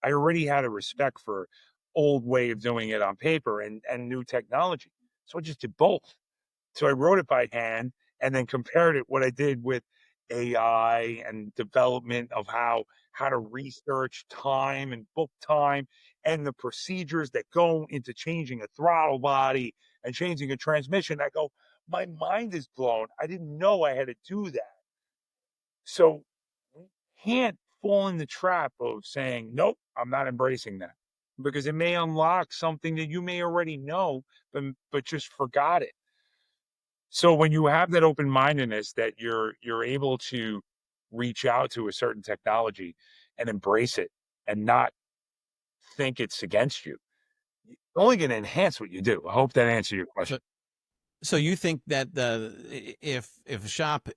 I already had a respect for old way of doing it on paper and new technology. So I just did both. So I wrote it by hand and then compared it what I did with AI and development of how to research time and book time and the procedures that go into changing a throttle body and changing a transmission. I go, my mind is blown. I didn't know I had to do that. So you can't fall in the trap of saying, nope, I'm not embracing that. Because it may unlock something that you may already know, but just forgot it. So when you have that open mindedness that you're able to reach out to a certain technology and embrace it and not think it's against you, it's only going to enhance what you do. I hope that answered your question. So you think that if a shop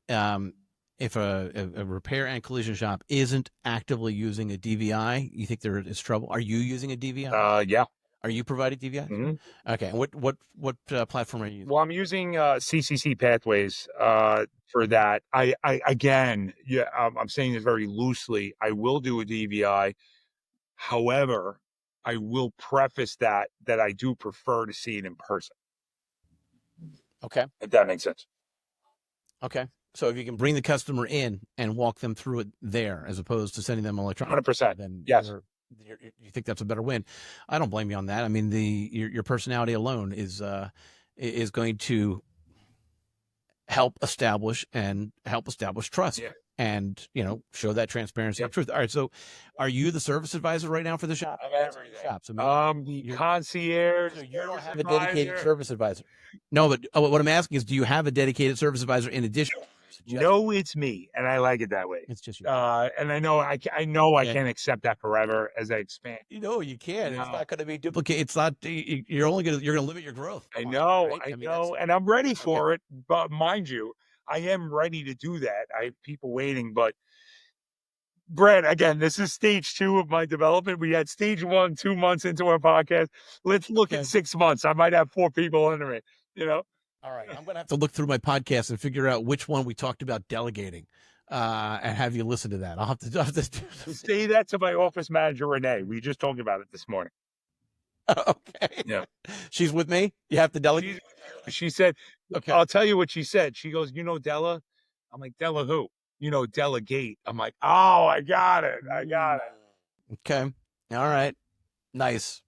if a repair and collision shop isn't actively using a DVI, you think there is trouble? Are you using a DVI? Yeah. Are you providing DVIs? Mm-hmm. Okay. And what platform are you using? Well, I'm using CCC Pathways for that. I again, yeah, I'm saying this very loosely. I will do a DVI. However, I will preface that I do prefer to see it in person. Okay. If that makes sense. Okay. So if you can bring the customer in and walk them through it there, as opposed to sending them electronically, 100%. then Yes. You think that's a better win. I don't blame you on that. I mean, your personality alone is going to help establish trust. Yeah. And show that transparency Yep. and truth. All right, so are you the service advisor right now for the shop? I'm everything. Shop. So the concierge. so you don't have a advisor. dedicated service advisor. No, but what I'm asking is, do you have a dedicated service advisor in addition? No, it's me, and I like it that way. It's just you. And I know I can't accept that forever as I expand. You can. No. It's not going to be duplicated. It's not. You're going to limit your growth. I know, right? I know, and I'm ready for it. But mind you, I am ready to do that. I have people waiting, but Brad, again, this is stage 2 of my development. We had stage 1 2 months into our podcast. Let's look at 6 months. I might have 4 people under me. All right, I'm going to have to look through my podcast and figure out which one we talked about delegating, and have you listen to that. I'll have to say that to my office manager, Renee. We just talked about it this morning. Okay. Yeah. She's with me. You have to delegate. She said, okay. I'll tell you what she said. She goes, Della? I'm like, Della who? Delegate. I'm like, oh, I got it. Okay. All right. Nice.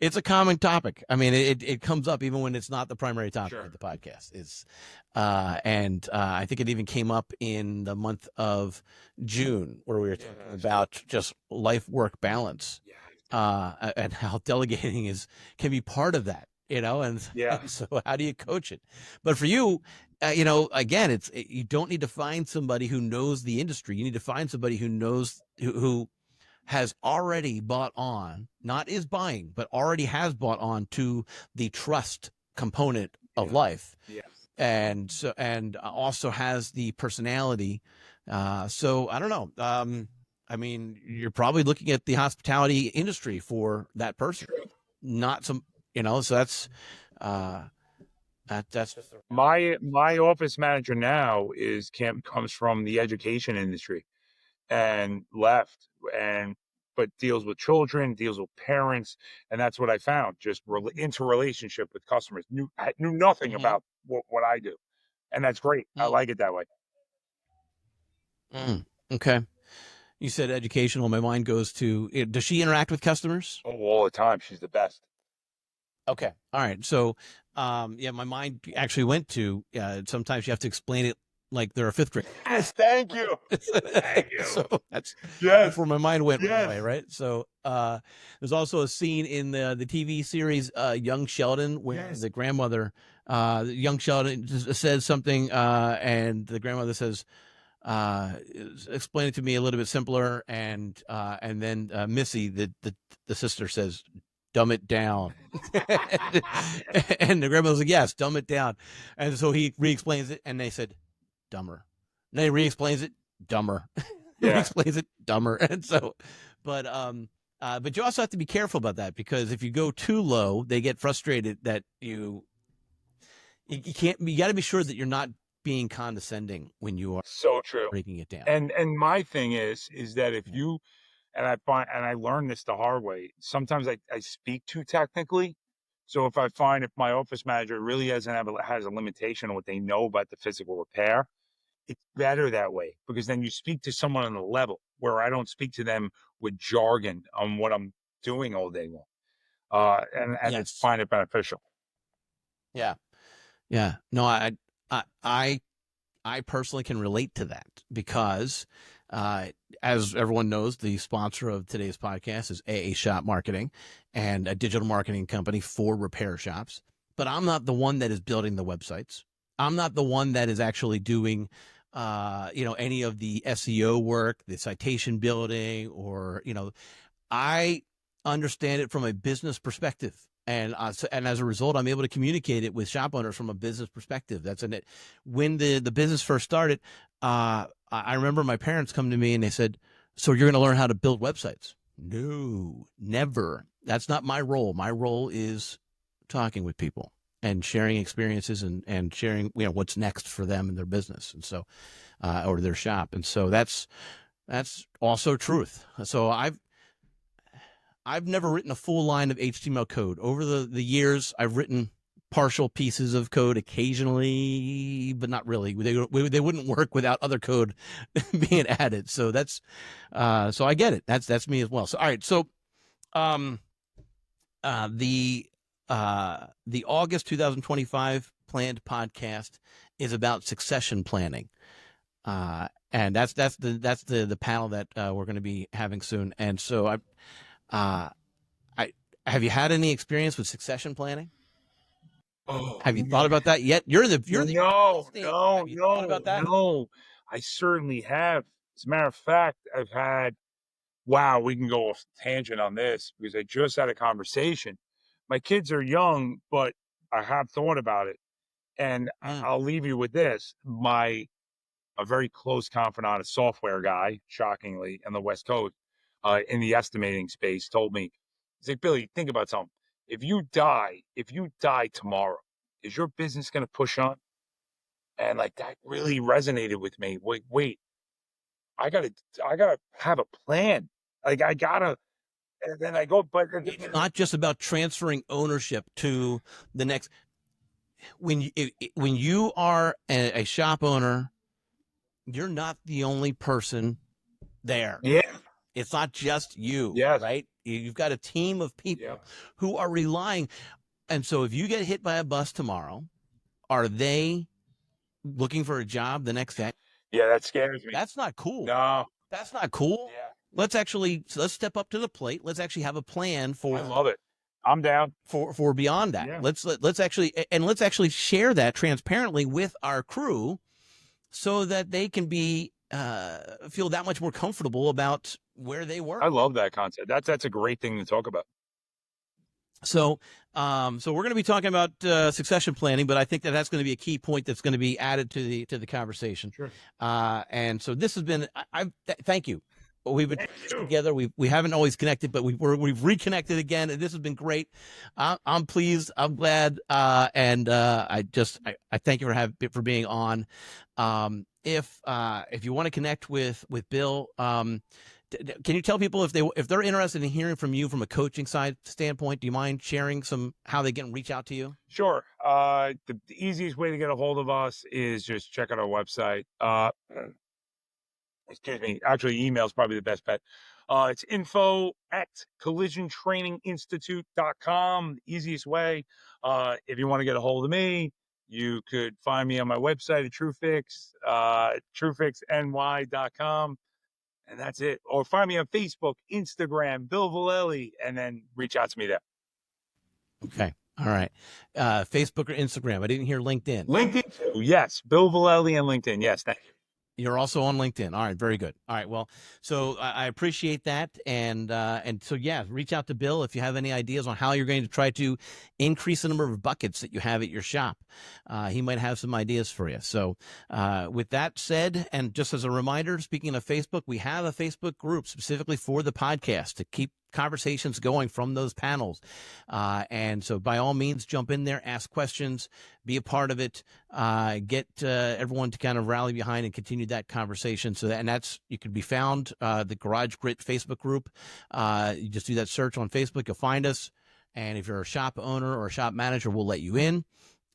it's a common topic. I mean, it comes up even when it's not the primary topic Sure. of the podcast. It's and I think it even came up in the month of June where we were talking about just life work balance, and how delegating can be part of that, and, Yeah. and so how do you coach it? But for you, again, you don't need to find somebody who knows the industry. You need to find somebody who knows who has already bought on, not is buying, but already has bought on to the trust component of life. Yeah. And so, and also has the personality. So I don't know. I mean, you're probably looking at the hospitality industry for that person, not some, so that's, that's just My office manager now comes from the education industry and left and but deals with children, deals with parents, and that's what I found. Just interrelationship with customers. I knew nothing about what I do, and that's great. I like it that way. Okay. You said educational. My mind goes to, does she interact with customers? Oh, all the time. She's the best. Okay. All right. So, yeah, my mind actually went to, sometimes you have to explain it like they're a fifth grade. Yes, thank you. Thank you. So that's where my mind went right away, right? So, there's also a scene in the TV series, Young Sheldon, where the grandmother, young Sheldon says something, and the grandmother says, explain it to me a little bit simpler. And then, Missy, the sister, says, dumb it down. And the grandmother's like, yes, dumb it down. And so he re-explains it, and they said, dumber. And then he re-explains it, dumber. Re-explains it, dumber. And so, but you also have to be careful about that, because if you go too low, they get frustrated that you can't. You got to be sure that you're not being condescending when you are so true breaking it down. And my thing is that if you and I learned this the hard way. Sometimes I speak too technically. So if I find if my office manager really has a limitation on what they know about the physical repair, it's better that way, because then you speak to someone on the level where I don't speak to them with jargon on what I'm doing all day long. And Yes. it's find it beneficial. Yeah. Yeah. No, I personally can relate to that, because, as everyone knows, the sponsor of today's podcast is AA Shop Marketing, and a digital marketing company for repair shops. But I'm not the one that is building the websites. I'm not the one that is actually doing, any of the SEO work, the citation building, or, I understand it from a business perspective. And as a result, I'm able to communicate it with shop owners from a business perspective. That's in it. When the business first started, I remember my parents come to me and they said, "So you're going to learn how to build websites?" No, never. That's not my role. My role is talking with people and sharing experiences, and sharing, what's next for them and their business, and so, or their shop. And so that's also truth. So I've never written a full line of HTML code. Over the years, I've written partial pieces of code occasionally, but not really. They wouldn't work without other code being added. So that's, so I get it. That's me as well. So, all right. So, the August 2025 planned podcast is about succession planning. And that's the panel that, we're going to be having soon. And so have you had any experience with succession planning? Oh, have you thought about that yet? You're the no, thought about that? no. I certainly have. As a matter of fact, I've had. Wow, we can go off tangent on this, because I just had a conversation. My kids are young, but I have thought about it, and I'll leave you with this. A very close confidant, a software guy, shockingly, on the West Coast, in the estimating space, told me, he's like, "Billy, think about something. If you die tomorrow, is your business going to push on?" And like that really resonated with me. Wait, I gotta have a plan. Like I gotta, and then I go, but it's not just about transferring ownership to the next. When you are a shop owner, you're not the only person there. Yeah. It's not just you, Yes. right? You've got a team of people who are relying. And so if you get hit by a bus tomorrow, are they looking for a job the next day? Yeah, that scares me. That's not cool. No. That's not cool. Yeah. Let's step up to the plate. Let's actually have a plan for. I love it. I'm down For beyond that. Yeah. Let's actually share that transparently with our crew, so that they can be feel that much more comfortable about where they work. I love that concept. That's a great thing to talk about. So, so we're going to be talking about succession planning, but I think that's going to be a key point that's going to be added to the conversation. Sure. And so this has been. Thank you. We've been together. We haven't always connected, but we've reconnected again, and this has been great. I'm pleased. I'm glad, and I thank you for being on. If you want to connect with Bill, can you tell people if they're interested in hearing from you from a coaching side standpoint? Do you mind sharing how they can reach out to you? Sure. The easiest way to get a hold of us is just check out our website. Excuse me. Actually, email is probably the best bet. It's info@collisiontraininginstitute.com. Easiest way. If you want to get a hold of me, you could find me on my website at Tru-Fix, trufixny.com. And that's it. Or find me on Facebook, Instagram, Bill Vallely, and then reach out to me there. Okay. All right. Facebook or Instagram. I didn't hear LinkedIn. LinkedIn too. Yes. Bill Vallely and LinkedIn. Yes. Thank you. You're also on LinkedIn. All right, very good. All right, well, so I appreciate that, and so yeah, reach out to Bill if you have any ideas on how you're going to try to increase the number of buckets that you have at your shop. He might have some ideas for you. So, with that said, and just as a reminder, speaking of Facebook, we have a Facebook group specifically for the podcast to keep conversations going from those panels. And so by all means, jump in there, ask questions, be a part of it, get everyone to kind of rally behind and continue that conversation. You can be found, the Garage Grit Facebook group. You just do that search on Facebook, you'll find us. And if you're a shop owner or a shop manager, we'll let you in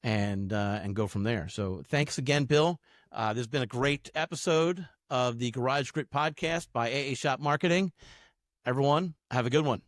and go from there. So thanks again, Bill. This has been a great episode of the Garage Grit podcast by AA Shop Marketing. Everyone, have a good one.